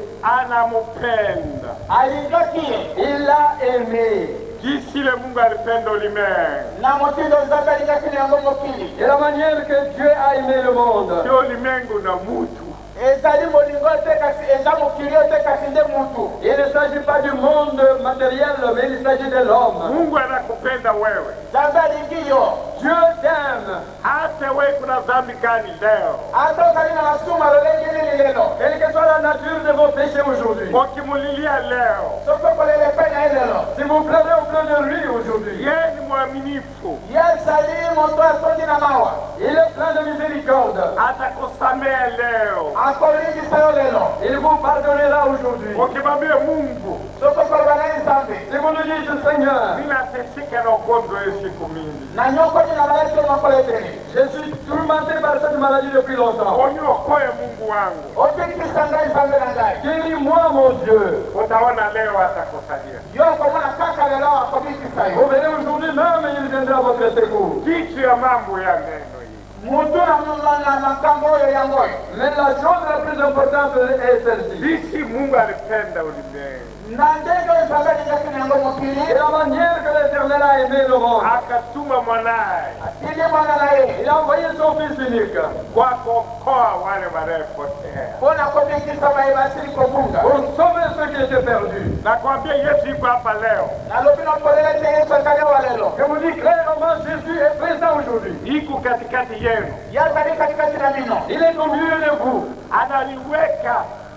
Il l'a aimé. Ici le Mungu alipenda ulimwengu. na motindo nzambe alingaki yango mokili Et la manière que Dieu a aimé le monde. Sio ulimwengu na mutu. ezali molingo te kasi eza mokili te kasi nde mutu. Il ne s'agit pas du monde matériel, mais il s'agit de l'homme. Mungu anakupenda wewe. nzambe alingi yo. Dieu t'aime. Hata wewe kuna dhambi gani leo? ata ozali na masumu alolenge nini lelo. Quelle que soit la nature de vos péchés aujourd'hui. Ukimulilia leo, soki okolele pe na ye lelo. Si vous pleurez auprès de lui aujourd'hui, yeye ni mwaminifu, ye azali moto atondi na mawa. il est plein de miséricorde. atakusamehe leo. akolingisa yo lelo. Il vous pardonnera aujourd'hui. Ukimwambia Mungu, soki okoloba na ye nzambe. Si vous nous dites, Seigneur, ninateseka na ugonjwa hii siku mingi, na nyokoni na malaki makolo ebele. je suis tourmenté par cette maladie depuis longtemps. uniokoe Mungu wangu. opikisa ngai nzambe na ngai. Guéris-moi, mon Dieu. Utaona leo atakusaidia. yo okomona kaka lelo akobikisa Vous yo. venez aujourd'hui même et il viendra à votre secours. Kitu ya mambo ya neno hii, mutu na makambo oyo yango oyo. Mais la chose la plus importante est celle-ci. jinsi Mungu alipenda ulimwengu na ndenge oyo nzambe alingaki na yango mokili. Et la manière que l'Éternel a aimé le monde. akatuma mwanaye atili mwana na ye. Il a envoyé son Fils unique kwa kuokoa wale waliopotea. mpona kobikisa baye basili kobunga. pour sauver ceux qui étaient perdus. Nakwambia Yesu yuko hapa leo, nalobi nakolele te yesu azali awa lelo. Je vous dis clairement, Jésus est présent aujourd'hui. iko katikati yenu, ye azali katikati na mino. Il est au milieu de vous. analiweka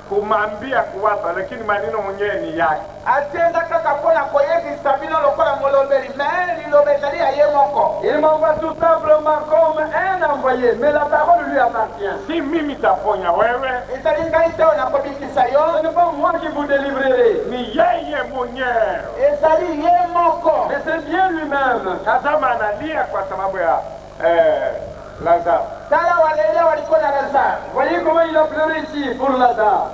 kumwambia kuwapa, lakini maneno mwenyewe ni yake. atienda kaka mpona koyebisa bino lokola molobeli me liloba ezali ya ye moko. Il m'envoie tout simplement comme un envoyé, mais la parole lui appartient. Si mimi taponya wewe, ezali ngai te oyo nakobikisa Ce yo. n'est pas moi qui vous délivrerai, ni yeye mwenyewe. ezali ye moko. mais c'est bien lui-même. Tazama, analia kwa sababu ya Lazaro. tala walelia walikuwa na lazaro. Voyez comment il a pleuré ici pour Lazare.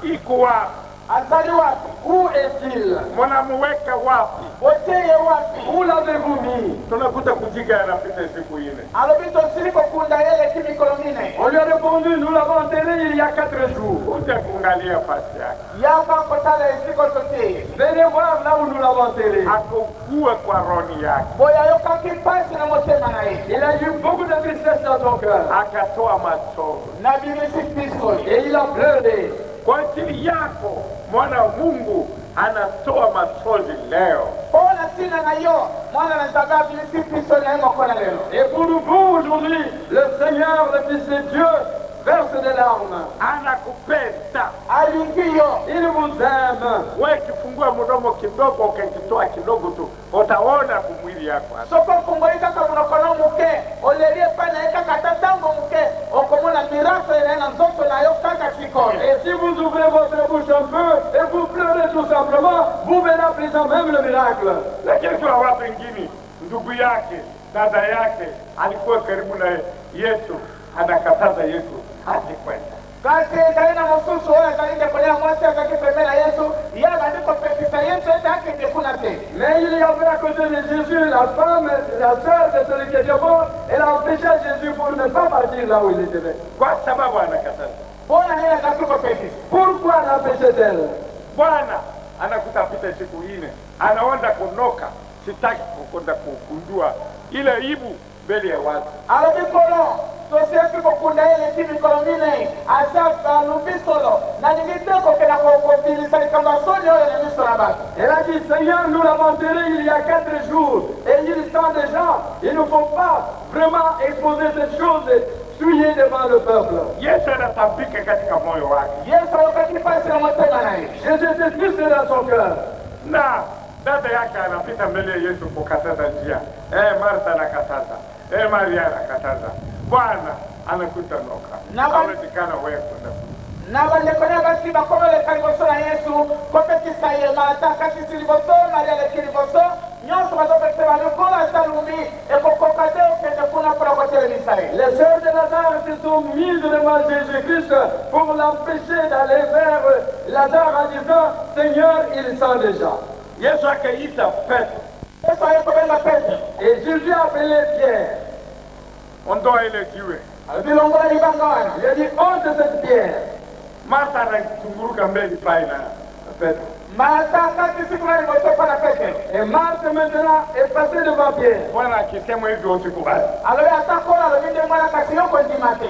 Iko wapi? azali wapi? Où est-il? Mnamuweka wapi? oteye wapi? Où l'avez-vous mis? Tunakuta kujiga yanapita siku ile. alobi tosili kokunda yele ti mikolo mine. On lui a répondu, nous l'avons enterré il y a 4 jours. Kuja kuangalia fasi yake, yaka kotala esiko toteye. Venez voir là où nous l'avons enterré. akukue kwa roho yake, boya yokaki mpasi na motema na ye. Il a eu beaucoup de tristesse dans son cœur. akatoa machozi na bimisi kristo. Et il a pleuré. kwa ajili yako. Mwana wa Mungu anatoa machozi leo. mpona ntina na yo mwana na nzambe abimisi kristo na ye moko na lelo. Et pour vous aujourd'hui, le Seigneur, le Fils de Dieu, verse des larmes. Anakupenda alingi yo. Il vous aime. wewe. Kifungua mdomo kidogo, ukakitoa kidogo tu, utaona kumwili yako hapa. soko fungoli kaka munokono muke olelie epai na ye kaka ata ntango muke okomona miracle na ye na nzoto na yo kaka sikoyo. Et si vous ouvrez votre bouche un peu et vous pleurez tout simplement, vous verrez à présent même le miracle. Lakini kwa watu wengine, ndugu yake, dada yake alikuwa karibu na Yesu, anakataza Yesu asikwenda. kasi ezali na mosusu oyo azali ndeko na ya mwasi azalaki pembe na yesu ye abandi kopekisa yesu ete akende kuna te. Mais il y avait à côté de Jésus la femme, la sœur de celui qui était mort. Elle a empêché Jésus pour ne pas partir là où il était. Kwa sababu anakataza. mpona nini azalaki kopekisa? Pourquoi l'empêchait-elle? Bwana anakutapita siku ine, anaenda kunoka, sitaki kukwenda kukundua ile ibu mbele ya watu. alobi kolo tosiyaki kokunda ye leki mikolo minei asa alubi solo nalingi te kokenda kobilisa likambo ya soni oyo na miso na bato. Elle a dit, Seigneur, nous l'avons enterré il y a 4 jours. Et il sent déjà, il ne faut pas vraiment exposer cette chose souillée devant le peuple. Yesu anatambika katika moyo wake, yesu ayokaki mpasi na motema na ye. Jésus était triste dans son cœur. na dada yake anapita mbele ya Yesu kukataza njia. Martha anakataza, Maria anakataza. Bwana anakuta noka, hawezekana wewe kwenda. na bandeko na basi bakololeka liboso na yesu kopekisa ye marta akatisi liboso maria aleki liboso nyonso bazopekisa balokolo asalumi ekokoka te okende kuna mpona kotelemisa ye. Les sœurs de Lazare se sont mises devant Jésus-Christ pour l'empêcher d'aller vers Lazare en disant, Seigneur, il sent déjà. Yesu akaita Petro, yesu ayekobenga petro Et Jésus a appelé Pierre. ondoa ile jiwe. bilongola libanga wana. Il a dit, ôte cette pierre. Martha anatunguruka mbele pale na Petro. Et Marthe maintenant est passée devant Pierre. Bwana akisema hivyo usikubali.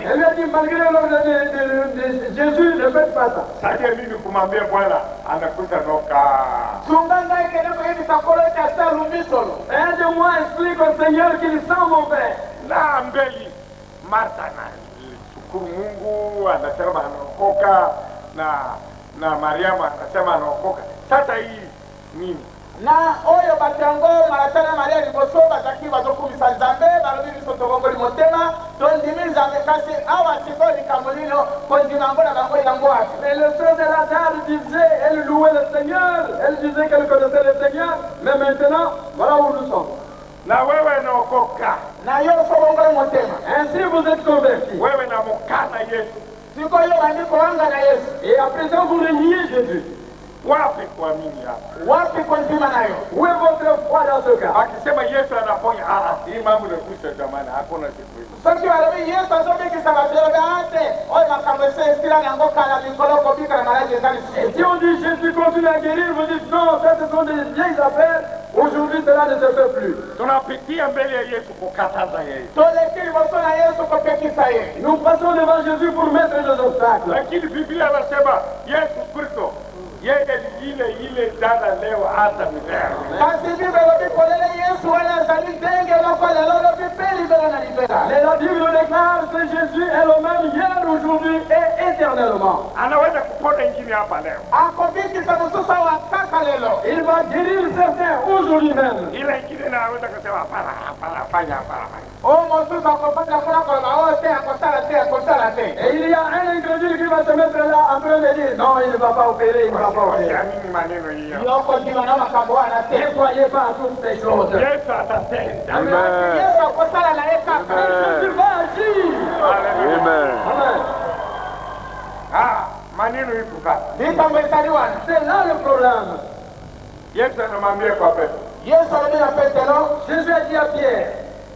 Elle lui a dit, malgré l'ordre de Jésus, ne faites pas ça. Sasa mimi kumwambia Bwana anakuta noka. Aide-moi, explique au Seigneur qu'il sent mon père. Na mbeli Martha na shukuru Mungu anasema anaokoka na Mariamu anasema anaokoka. Sasa hii nini? na oyo batango maratana Maria liboso bataki bazokumisa Nzambe balobi biso tokongoli motema tondimi Nzambe kasi awa siko likamolino kondima ngona bango elango wapi. Mais le frère de la dame disait, elle louait le Seigneur, elle disait qu'elle connaissait le Seigneur, mais maintenant, voilà où nous sommes. Na wewe naokoka. Na yo sobongoli motema. Ainsi vous êtes convertis. Wewe na mukana Yesu. Siko yo bandiko wanga na Yesu. Et à présent vous reniez Jésus. Wapi kuamini hapa? Wapi kondima nayo? Où est votre foi dans ce cas? Akisema Yesu anaponya, hii mambo inakusha jamani, hakuna siku hiyo. Soki balobi Yesu azobikisa bato ate oyo makambo esila yango kala mikolo kobika na maladi ezali. Et si on dit Jésus continue à guérir, vous dites non, ça ce sont des vieilles affaires, aujourd'hui cela ne se fait plus. Tunapitia mbele ya Yesu kukataza yeye. Toleki liboso na Yesu kopekisa ye. Nous passons devant Jésus pour mettre des obstacles. Lakini Biblia anasema Yesu Kristo yeye ile dada leo hata milele. Kasi Biblia lobi kolele Yesu wala azali denge loko lelo lobi peli bela na libera. Mais la Bible déclare que Jésus est le même hier, aujourd'hui et éternellement. Anaweza kupona ingine hapa leo. Akobikisa mususa wa kaka lelo. Il va guérir certains aujourd'hui même. Ile ingine anaweza kusema hapana, fanya hapana. O mususa akopata kuna kwa maote akosala te. Et il y a un incrédule qui va se mettre là en train de dire non, il ne va pas opérer, il ne va pas opérer. Siamini maneno hiyo. Yoko ndima na makambo ana te. Ne croyez pas à toutes ces choses. Yesu atatenda. Amen. Yesu akosala na yeka. Jésus va agir. Amen. Amen. Maneno iko kaka. Mikambo esaliwana. C'est là le problème. Yesu anamwambia kwa Petro. Yesu alobi na Petero. Jésus a dit à Pierre,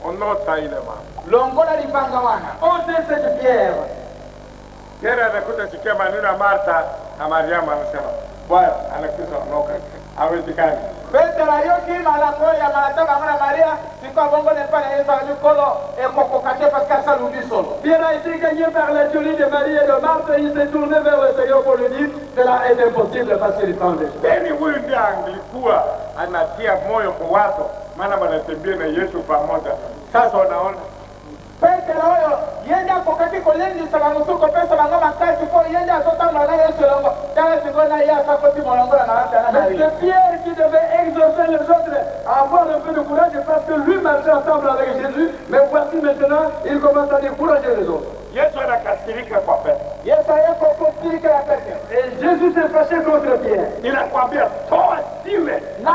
Onota ile mama. Longola lipanga wana. ôtez cette pierre. Pierre anakuta sikia maneno ya Martha na Mariamu anasema, Bwana anakuza onoka. Hawezekani. Petero ayoki malako ya malataba ngana Maria siko bongo ne pa na Yesu alikolo ekokokate parce que ça lui solo. Pierre a été gagné par la tuerie de Marie et de Marthe et il s'est tourné vers le Seigneur pour lui dire, cela est impossible parce qu'il prend des choses. Yaani huyu ndiye angelikuwa anatia moyo kwa watu maana wanatembea na Yesu pamoja. Sasa unaona Petero oyo yenda kokati kolendisa bamusuko pesa banga makasi ko yenda azotanga na Yesu longo. Tala sikona ya sakoti molongola na wata na Mais c'est Pierre qui devait exhorter les autres à avoir un peu de courage parce que lui marchait ensemble avec Jésus, mais voici maintenant, il commence à décourager les autres. Yesu anakasirika kwa Petro. Yesu ayeko kufirika ya Petero. Et Jésus s'est fâché contre Pierre. Ninakwambia toa jiwe. Na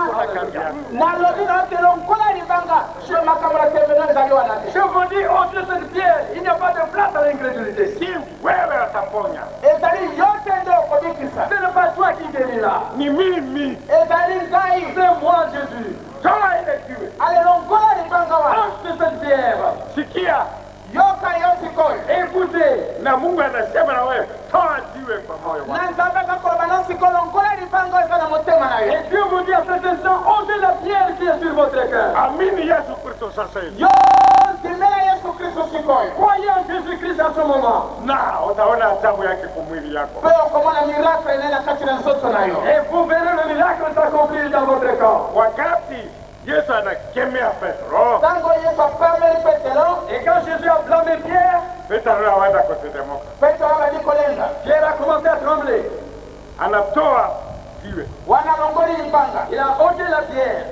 lobi na telo nkola libanga sio makambo ya tembele zaliwa na. Je vous dis, ôtez cette pierre, il n'y a pas de place à l'incrédulité. Si wewe ataponya. Ezali yote ndio kobikisa. Ce n'est pas toi qui guéris là. Ni mimi. Ezali ngai. C'est moi Jésus. Toa ile jiwe. Ale longola libanga wa. Ôtez cette pierre. Sikia. Yoka yosikoi. Écoutez. Na Mungu anasema na wewe toa jiwe kwa moyo wako. Na Nzambe kakoba na sikolo ngola libanga sana motema na Et ye. Dieu vous dit à cet instant, ôtez la pierre qui est sur votre cœur. Amini Yesu Kristo sasa hivi. Yo, timela Yesu Kristo sikoi. Croyez en Jésus-Christ à ce moment. Na utaona ajabu yake kwa mwili yako. Peo komona miracle nena kati na soto na yo. Et vous verrez le miracle s'accomplir dans votre corps. Wakati Yesu anakemea Petro. Tango Yesu apameli Petero. Et quand Jésus a blâmé Pierre, Petro anaanza kutetemeka. Petero abalikolenga. Pierre a commencé à trembler. Anatoa jiwe. Wana longoli libanga. Il a ôté la pierre.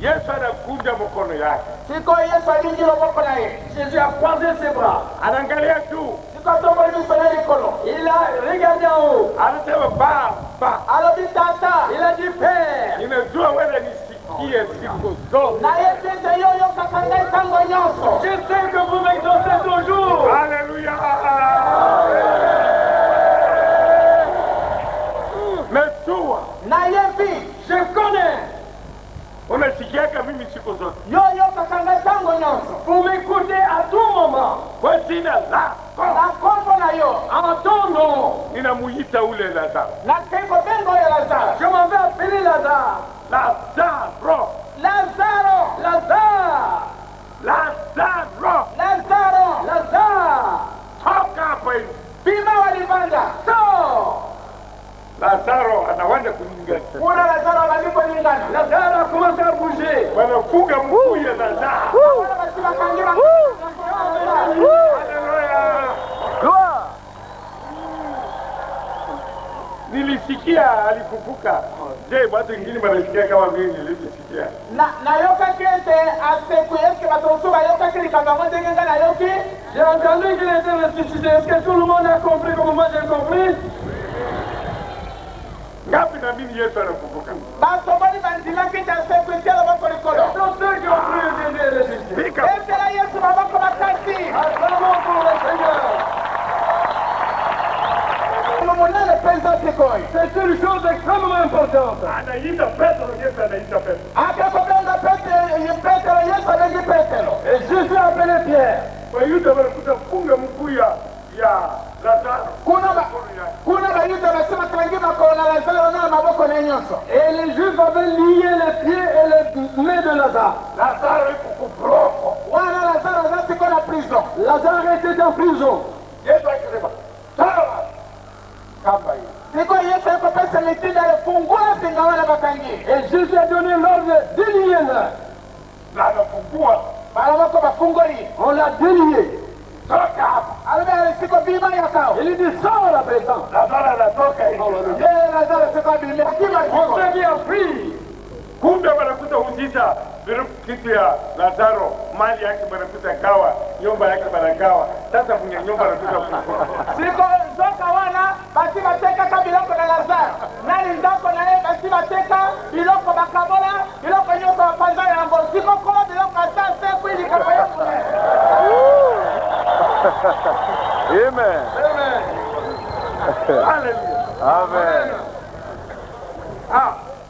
Yesu anakunja mkono yake. Siko Yesu alingi loboko na ye. Jésus a croisé ses bras. Anaangalia juu. Siko tombo liso na likolo. Il a regardé en haut. Anasema Baba. Alobi tata. Il a dit Père. Ninajua wewe nisikie siku zote. Na ye pete yoyo kakangai tango nyonso. Je sais que vous m'exaucez toujours. Alléluia. Najua. Na ye vi. Je connais. Unasikiaka mimi siku zote. Yoyo kakangai tango nyonso. Vous m'écoutez à tout moment. Kwa jina la na kombo na yo en ton nom, ninamuita ule Lazaro. na kiko bengo ya Lazaro. je m'en vais appeler Lazare. Lazaro, Lazaro, Lazare, Lazaro, Lazaro, Lazare, toka hapa hivi. bima walipanda. sors. Lazaro anaanza kuninga. Kuna Lazaro waliko lingana. Lazare a commencé à bouger. Wanafunga mguu ya Lazaro. Wala basi wakangira. Haleluya. Nilisikia alifufuka. Je, watu wengine wanasikia kama mimi nilisikia? Na yoka kete aseku yeske batosuba yoka kili kanga mwende ngenga na yoki. J'ai entendu qu'il était ressuscité. Est-ce que tout le monde a compris comme moi j'ai compris? Ngapi na mimi Yesu anafufuka? Basomoni bandima kita aseku isiala bako likolo. Tous ceux qui ont cru que Jésus est ressuscité. Pika. Ese la Yesu babako makasi. Acclamons pour le Seigneur. Munene penza sikoi. C'est une chose extrêmement importante. Anaita Petro, Yesu anaita Petro. Akakobenga Petero Yesu abengi Petero. Et Jésus a appelé Pierre. Kwa hiyo wanakuta funga mguu ya Lazaro. Kuna bayuda basema tulangi makona Lazaro na maboko na nyonso. Et les Juifs avaient lié les pieds et les mains de Lazare. Lazaro iko kubroko. Wana Lazaro zasi kona prison. Lazare était en prison. Yesu akisema, sawa. Kamba hiyo. Siko Yesu yuko pesa mitinda yafungula singawana bakangi. Et Jésus a donné l'ordre de délier là. Na anafungua. Bala wako bafungoli. On l'a délié. Toka hapa. Albe siko bima yakao. Il dit sors à présent. Lazaro anatoka hiyo. Lazaro siko bima kima On siko. s'est bien pris. Kumbe wanakuta huzisha kitu ya Lazaro, mali yake wanakuta kawa, nyumba yake wanagawa. Sasa mwenye nyumba anakuta kufa. Siko zoka wana basi bateka kabiloko na Lazaro. Nani ndako na yeye basi bateka biloko bakabola, biloko nyoka bapanza yango. Siko kwa biloko sasa kwili kama yangu. Amen. Haleluya. Amen.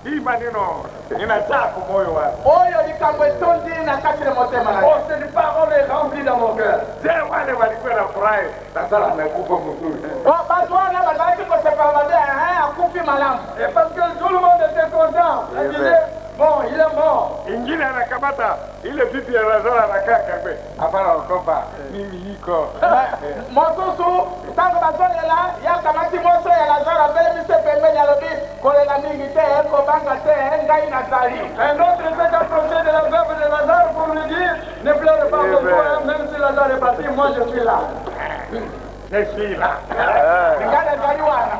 Hii maneno inajaa kwa moyo wangu. Oyo likambo etondi na kati ya motema na. Oh, cette parole est remplie dans mon cœur. Je, wale walikuwa na furahi, Lazaro amekufa mzuri. Batu wana badaki kwa sababu akufi malamu. Et parce que tout le monde était content. Il disait, bon, il est mort. Ingine anakamata ile vipi ya Lazaro anakaa kambe. Hapana ukopa. Mimi iko. Mosusu tango bazolela ya kamati moso ya Lazaro abele mise pembeni alobi kolela mingi te eko banga te ngai nazali. Un autre s'est approché de la veuve de Lazare pour lui dire, ne pleure pas pour toi, même si Lazare est parti, moi je suis là. Je suis là. Ngai nazali wana.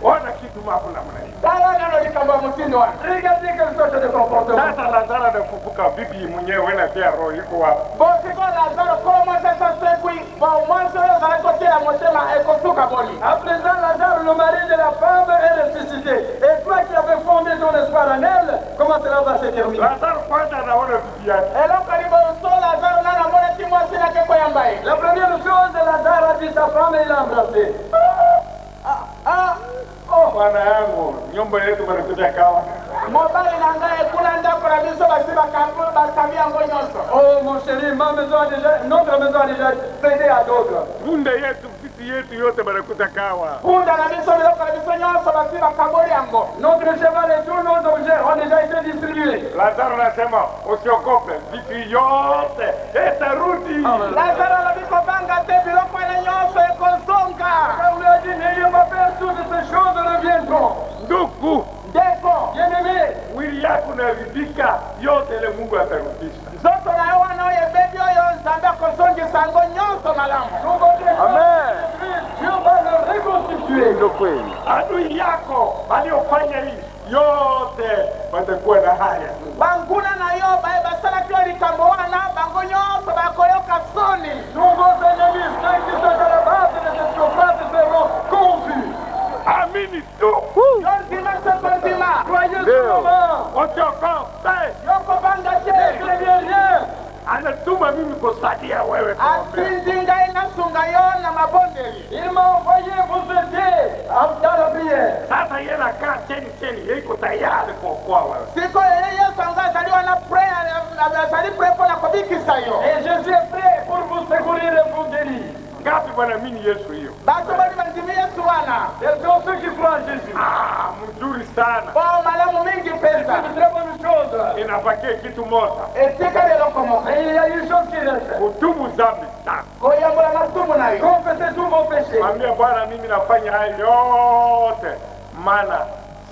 Ona kitu mapo namna hii. Tala nalo likambo mtindo wana. Regardez quelle sorte de comportement. Sasa Lazaro anafufuka, bibi mwenyewe na pia roho iko hapo. Bosiko Lazaro komo sasa sekui ba mwanzo yo zalako tia motema ekosuka boli. À présent, Lazare, le mari de la femme, est ressuscité. Et toi qui avais fondé ton espoir en elle, comment cela va se terminer? Lazaro kwanza anaona bibi yake. Elo karibo so Lazaro nana mwana timwa sina keko yambai. La première chose, Lazare a dit sa femme et il l'a embrassé. Oh, bwana yangu, nyumba yetu banakuja kawa. Mobali na ngai kuna ndako na biso basi bakamia ngo nyonso. Oh mon chéri, notre maison a déjà cédé à d'autres. Punde yetu, vitu yetu yote banakuja kawa. Punda na biso biloko na biso nyonso basi bakaboli yango. Notre cheval et tous nos objets ont déjà été distribués. Lazaro anasema usiogope, vitu yote itarudi. Lazaro anabiko banga te biloko na nyonso ekosonga. On lui a dit, n'ayez pas peur, toutes ces choses reviendront. Ndugu, Deko. Bien-aimé, mwili yako unaridhika, yote ile Mungu atarudisha. Zoto na yo wana oyo ebebi oyo Nzambe akosongisa yango nyonso malamu. Amen. Dieu va le reconstituer. Ndio kweli. Adui yako waliofanya hii yote watakuwa na haya. Banguna na yo bae basala kio likambo wana bango nyonso bakoyoka soni. Tous vos ennemis, ceux qui sont à la base de cette souffrance, seront confus. Amini tu. Yonzima sekonzima. Croyez seulement. Usiogope. Yoko banga Ne te. craignez rien. Anatuma mimi kusaidia wewe kuombea. Asindi ngai nasunga yo na mabondeli. Il m'a envoyé vous aider dans la prière. Sasa yeye anakaa cheni, yuko tayari kuokoa wewe. Siko yeye Yesu anga azaliwa na prayer azali pray mpona kobikisa yo. Et je suis prêt pour vous secourir et vous guérir. wangapi wanaamini Yesu hiyo? Batu bali manjimi Yesu wana. Quels sont ceux qui croient en Jésus? Ah, mzuri sana. Kwa malamu mingi pesa. C'est une très bonne chose. Inabakia kitu moja. Etika lelo komoka. Et il y a une chose qui reste. Kutubu dhambi sana. Kwa yambula masumu nayo. Confessez tous vos péchés. Mwambie Bwana, mimi nafanya haya yote maana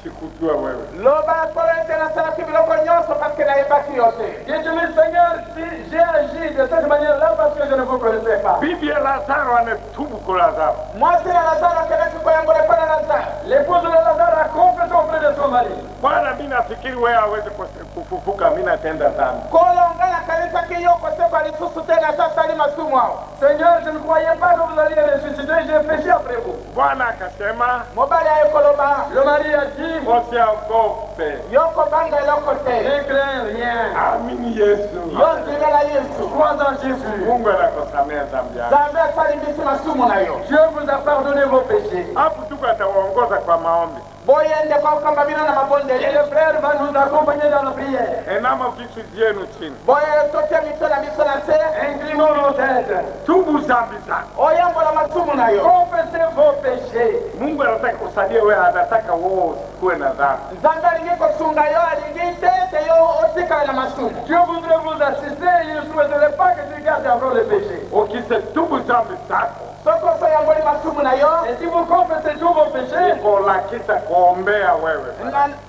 sikujua wewe. Loba kolete na sana kibiloko nyoso parce que na ibaki yote. Dites-lui, Seigneur, si j'ai agi de cette manière-là parce que je ne vous connaissais pas. Bibi ya Lazaro ametubu kwa Lazaro. Mwasi na Lazaro keleki kwa yangu lepana Lazaro. L'épouse de Lazaro a confessé auprès de son mari. Bwana, mimi nafikiri wewe hawezi kufufuka, mimi natenda dhambi. Kolongana kanisa kiyo kwa sababu alisusu tena sasa ni masumu hao. Seigneur, je ne croyais pas que vous alliez ressusciter, j'ai péché après vous. Bwana akasema, mobali ayo koloba. Le mari a dit, usiogope. Yoko banga yoko te. Ne crains rien. Amini Yesu. Yonzile la Yesu. Crois en Jésus. Mungu anakusamea dhambi yako. Dhambi asalimbisi masumu nayo. Dieu vous a pardonné vos péchés. Hapo tuko atawaongoza kwa maombi. Boyende kwa ukambabino na mabonde. Et le frère va nous accompagner dans la prière. Enama vitu vyenu chini. Boye tote mito na miso na se. Inclinons nos têtes. Tubu dhambi zako. Oyambo la masumu nayo. Confessez vos péchés. Mungu anataka kusadia wewe, anataka wewe kuwe na dhambi. Dhambi alingeko sunga yo alingite te yo otika na masumu. Dieu voudrait vous assister, il ne souhaiterait pas que tu gardes encore les péchés. Ukitubu dhambi zako. Soko yango ni masumu nayo. Et si vous confessez tous vos péchés, niko lakita kuombea wewe.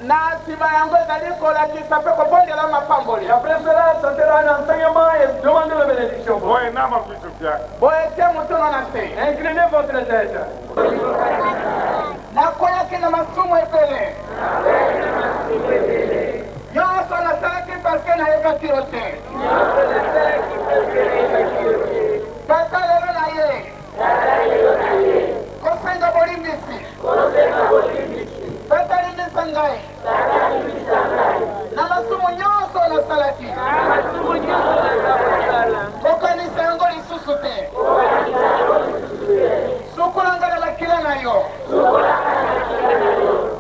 Na sima yango zaliko lakita peko bonde la mapamboli. Après cela, ça sera un enseignement et demandez la bénédiction. Boye nama vitu vyako. Boye te mutono na se. Inclinez votre tête. Na koya kina masumu epele. Yo sona saki parce que na yeka kirote. Kaka lelo na ye. Kosenga bolimbisi. Petalimbisa ngai. Na masumu nyoso na salaki. Kokanisa yango lisusu te. Sukulanga na lakila na yo.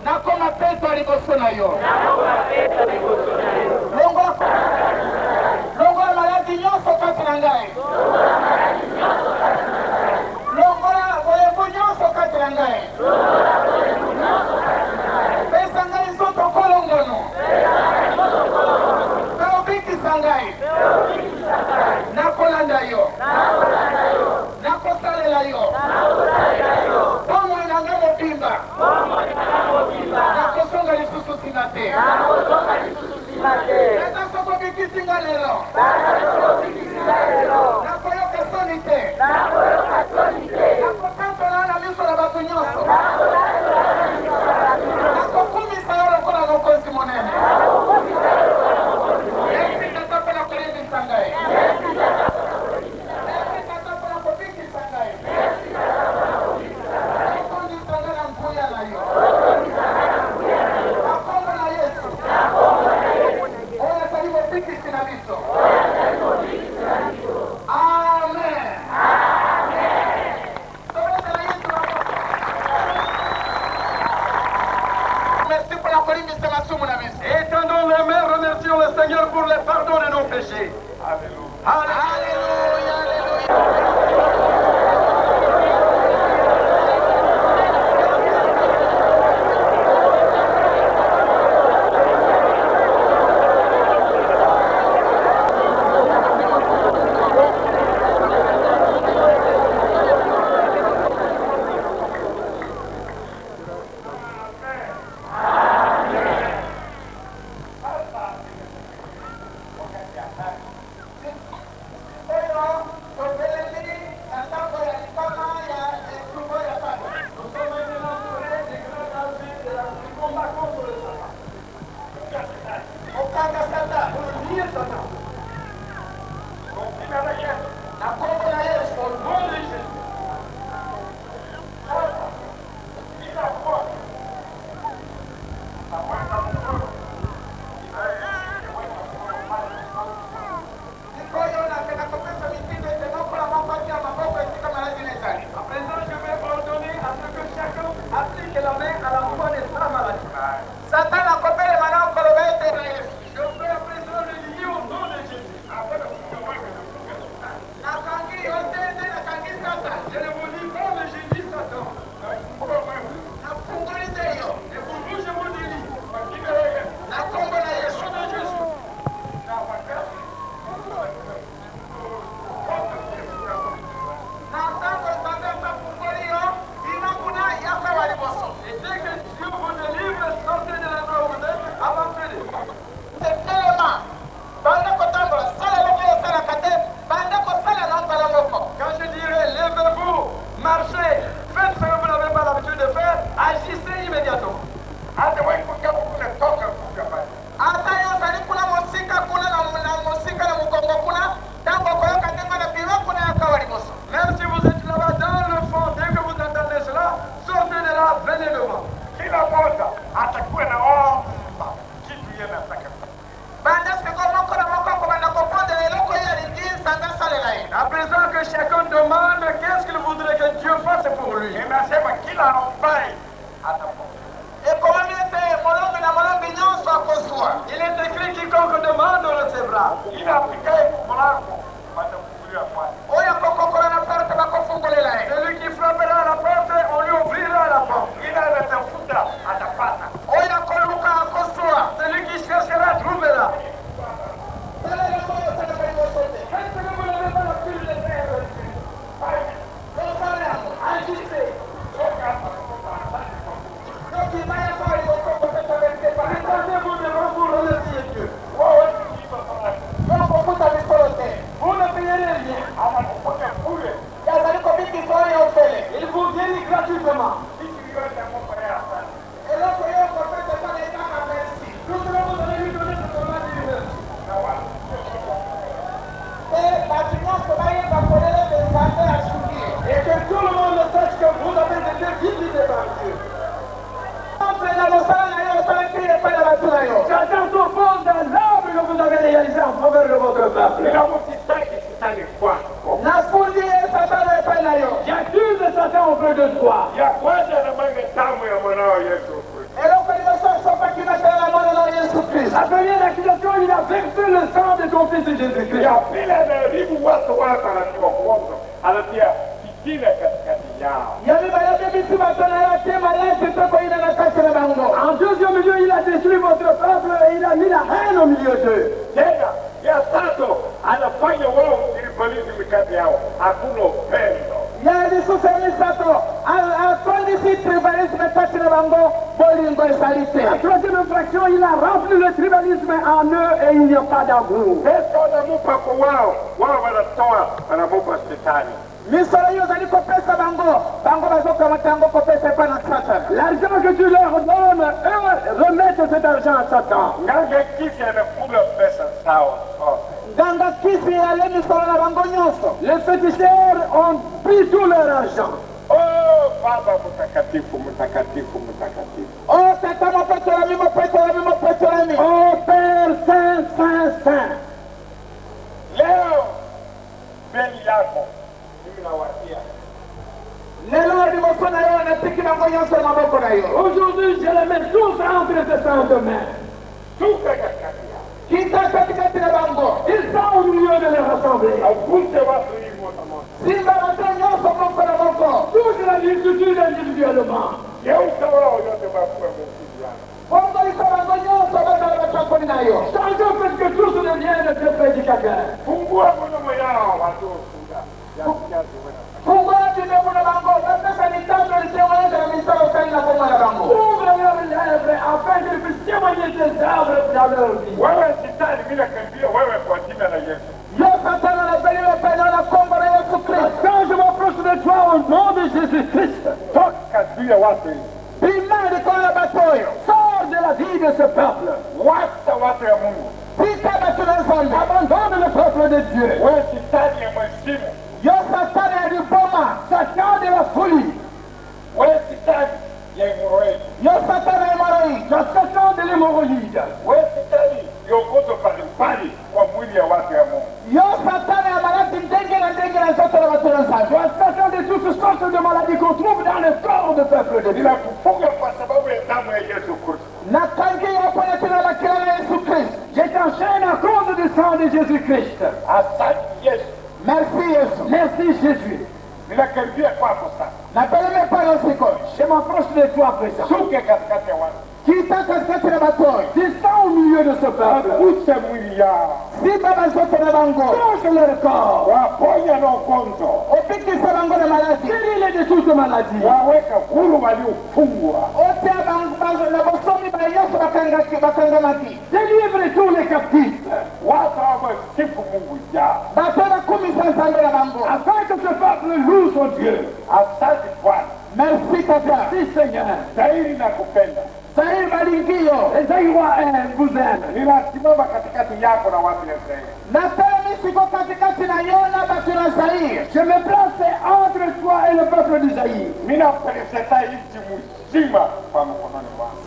Nakoma peso liboso na yo. Longola maladi nyoso kati na ngai. Longola boyebu nyoso kati na ngai. Pesa ngai soto kolongono. Kaobikisa ngai. Nakolanda yo. Nakosalela yo. Bongo inanga mopimba. Nakosonga lisusu singa te. Eza soko bikisinga lelo. Nakoyoka soni te. Nakotantola na miso na bato nyonso. Nakokumisa yo lokola mokonzi monene. Esi tata mpona kolembisa ngai. Esi tata mpona kobikisa ngai. Ekondisa ngai na nguya na yo. Akombo na Yesu. Oyo ezali mobikisi na biso. Amen. Tobetela Yesu na merci pour la kolimbisa masumu na biso. Étendons les mains, remercions le Seigneur pour le pardon de nos péchés. Alléluia. Alléluia, alléluia. que chacun demande qu'est-ce qu'il voudrait que Dieu fasse pour lui. Inasema kila ambaye atapokea. Il est écrit quiconque demande on recevra. Ila afikaye mlango atafunguliwa kwake. Celui qui frappera à la porte, on lui ouvrira la porte. Ila anatafuta atapata. Celui qui cherchera trouvera. Vous ne payerez rien. Il vous guérit gratuitement. Nous allons vous donner lui donner ce moment de et que tout le monde sache que vous avez été visités par Dieu. Chacun s'oppose à l'œuvre que vous avez réalisée en faveur de votre peuple. J'accuse Satan auprès de toi. Ya kwanza anamwaga damu ya mwanao Yesu Kristo. La première accusation, il a versé le sang de ton fils Jésus-Christ. Ya pili anaharibu watu wake, anatia uongo, anatia fitina katikati yao. En deuxième lieu, il a détruit votre peuple et il a mis la haine au milieu d'eux. Tena ya tatu anafanya wao tribalism kati yao, hakuna upendo. La troisième infraction, il a rempli le tribalisme en eux et il n'y a pas d'amour. Pesa wanamupa kwa wao, wao wanatoa wanamupa shetani. L'argent que tu leur donnes, eux remettent cet argent à Satan. Nganga kisi anakula pesa sawa zote. Les féticheurs ont pris tout leur argent. Oh, Baba mtakatifu, mtakatifu, mtakatifu. Oh Père Saint, Saint, Saint. Leo mbele yako mimi nawatia. Aujourd'hui, je les mets tous entre tes saintes mains. Tuka katikati yao. Ils sont au milieu de leur assemblée. Avunje watu hivi wote moja. Toute la multitude individuellement. Geuza wao yote wakuwe muungano. Chacun fait que tous deviennent des prédicateurs. Fungua mdomo yao watu funga. Ouvre leurs lèvres afin qu'ils puissent témoigner tes œuvres dans leur vie. Wewe shetani, mimi nakaribia wewe kwa jina la Yesu. Quand je m'approche de toi au nom de Jésus-Christ, Toka juu ya watu hivi. sors de la vie de ce peuple. Wacha watu ya Mungu. Abandonne le peuple de Dieu. Wewe shetani ya mheshimu. Satan de la folie. Wewe shetani ya hemorrhoid. Satan de l'hémorroïde. Wewe shetani ya ugonjwa mbalimbali kwa mwili ya watu ya Mungu. Satan de toutes sortes de maladies qu'on trouve dans le corps de peuple de Dieu. Ninakufunga kwa sababu ya damu ya Yesu Kristo. Je t'enchaîne à cause du sang de Jésus-Christ. Asante Yesu. Merci Jésus. Merci Jésus. Ninakaribia kwako sasa. Je m'approche de toi à présent. Shuka katikati ya watu. Descends au milieu de ce peuple. Gusa mwili yao. Touche leur corps. Waponya na ugonjwa. Guéris-les de toutes maladies. Waweka huru waliofungwa. Délivre tous les captifs. Watu wamsifu Mungu jao. Afin que ce peuple loue son Dieu. Asante Bwana. Merci Papa. Merci Seigneur. Zairi nakupenda. Les Zaïrois vous aiment. Ninasimama katikati yako na watu ya Zairi. Je me place entre toi et le peuple du Zaïre. Ninapresenta nchi mzima kwa mkononi mwako.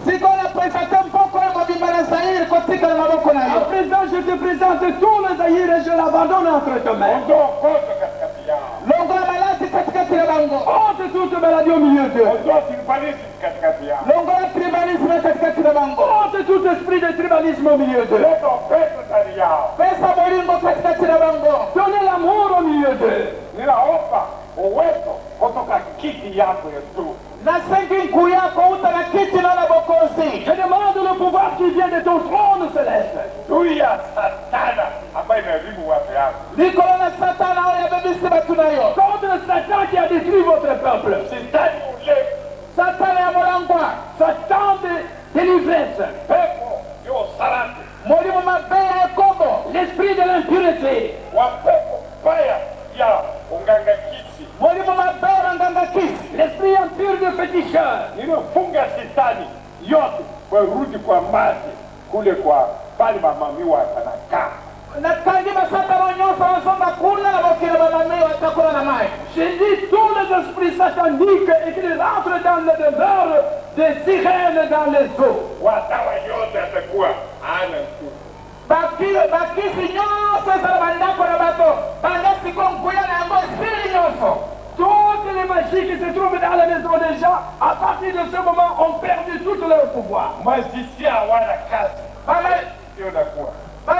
À présent, je te présente tout le Zaïre et je l'abandonne entre tes mains. Ondoa ugonjwa katikati yao. Ôte toute maladie au milieu d'eux. Ondoa tribalism katikati yao. Ôte tout esprit de tribalisme au milieu d'eux. Leta upendo ndani yao. Donnez l'amour au milieu d'eux. Ninaomba uwezo kutoka kiti yako Yesu. Je demande le pouvoir qui vient de ton trône céleste. Juu ya Satana ambaye imeharibu watu yako. Contre Satan qui a détruit votre peuple. Shetani ule Satan de délivrance. pepo ndio salati. L'esprit de l'impureté. Wa pepo baya ya ungangakisi. L'esprit impur de féticheur. Nilifunga Shetani yote warudi kwa maji kule kwa pale mamami wa Tanaka. J'ai dit tous les esprits sataniques et qu'ils rentrent dans le demeure des sirènes dans les eaux. Watawa yote atakuwa ana mtu. Toutes les magies qui se trouvent dans la maison des gens, à partir de ce moment, ont perdu tout leur pouvoir. Magicien hawana kazi. Ndio nakuwa. À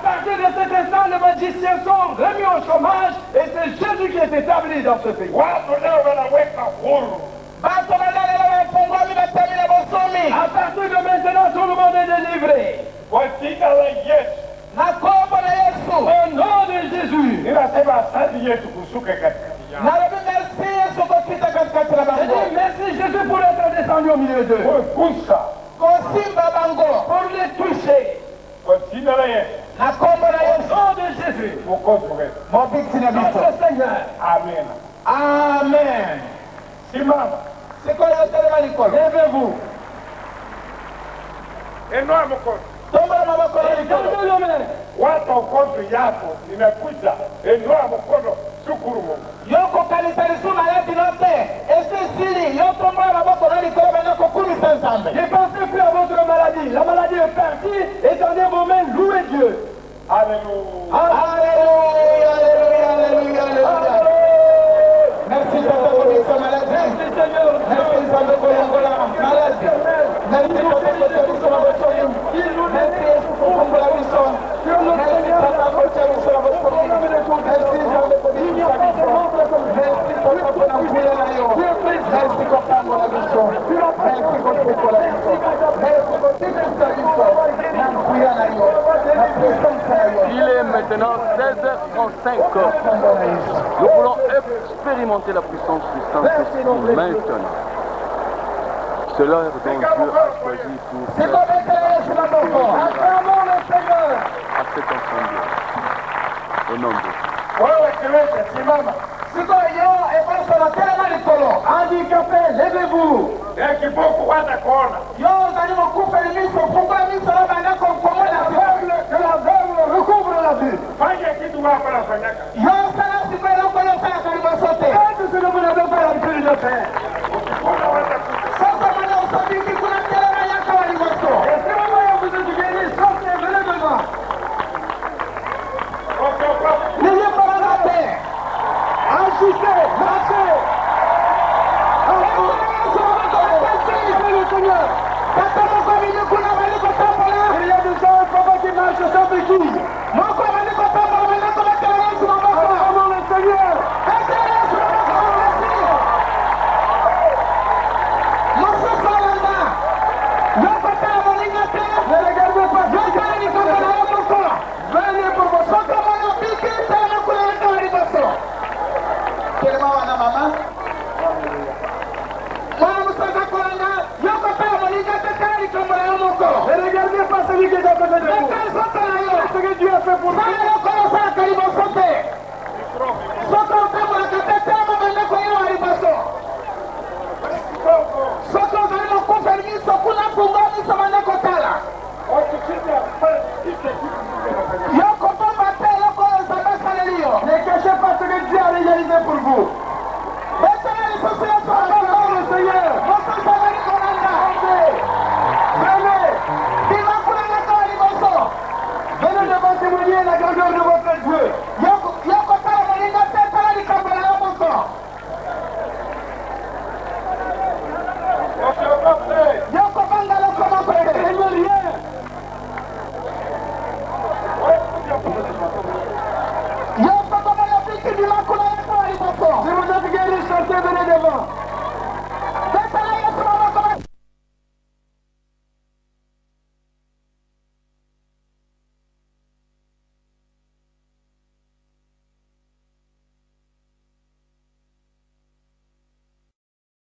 partir de cet instant, les magiciens sont remis au chômage et c'est Jésus qui est établi dans ce pays. Watu leo wanaweka huru. À partir de maintenant, tout le monde est délivré. Kwa jina la Yesu. Au nom de Jésus. Ninasema asante Yesu kushuka katikati yao. Je dis merci Jésus pour être descendu au milieu d'eux. Kugusa Pour les toucher. kwa jina la Yesu. Au nom de Jésus. Mwokozi wetu. Notre Seigneur. Amen. Amen. Simama. Levez-vous. Inua mkono. Watu ugonjwa yako nimekuja. Inua mkono. Shukuru Mungu. Ne pensez plus à votre maladie. La maladie est partie. Étendez vos mains, louez Dieu. Alléluia. Alléluia, alléluia, alléluia, alléluia. Merci Papa pour les malades. Merci Seigneur. Merci Seigneur pour les malades. Merci pour votre service sur la votre vie. Merci pour la mission. Merci Papa pour le service sur la votre vie. Merci Seigneur pour la mission. Merci Papa pour la prière à l'eau. Merci Papa pour la mission. Merci pour la mission. Merci pour tout le service. Il est maintenant 16h35. Nous voulons expérimenter la puissance du Saint-Esprit maintenant. C'est l'heure dont Dieu a choisi pour faire à cet enfant Dieu. Au nom de Dieu. Wewe kiwete simama. Handicapé, levez-vous. Kiboko hata kuona. Que l'aveugle recouvre la vue. Fanya kitu wako nafanyaka. Faites ce que vous n'avez pas l'habitude de faire. Et si vous êtes guéri, sortez, venez devant. N'ayez pas la terre. Agissez, marchez. Le Seigneur. Il y a des gens qui marchent sans béquille. Acclamons le Seigneur. Ne regardez pas. Venez pour vos Ne regardez pas celui qui est à côté de vous. Ce que Dieu a fait pour vous.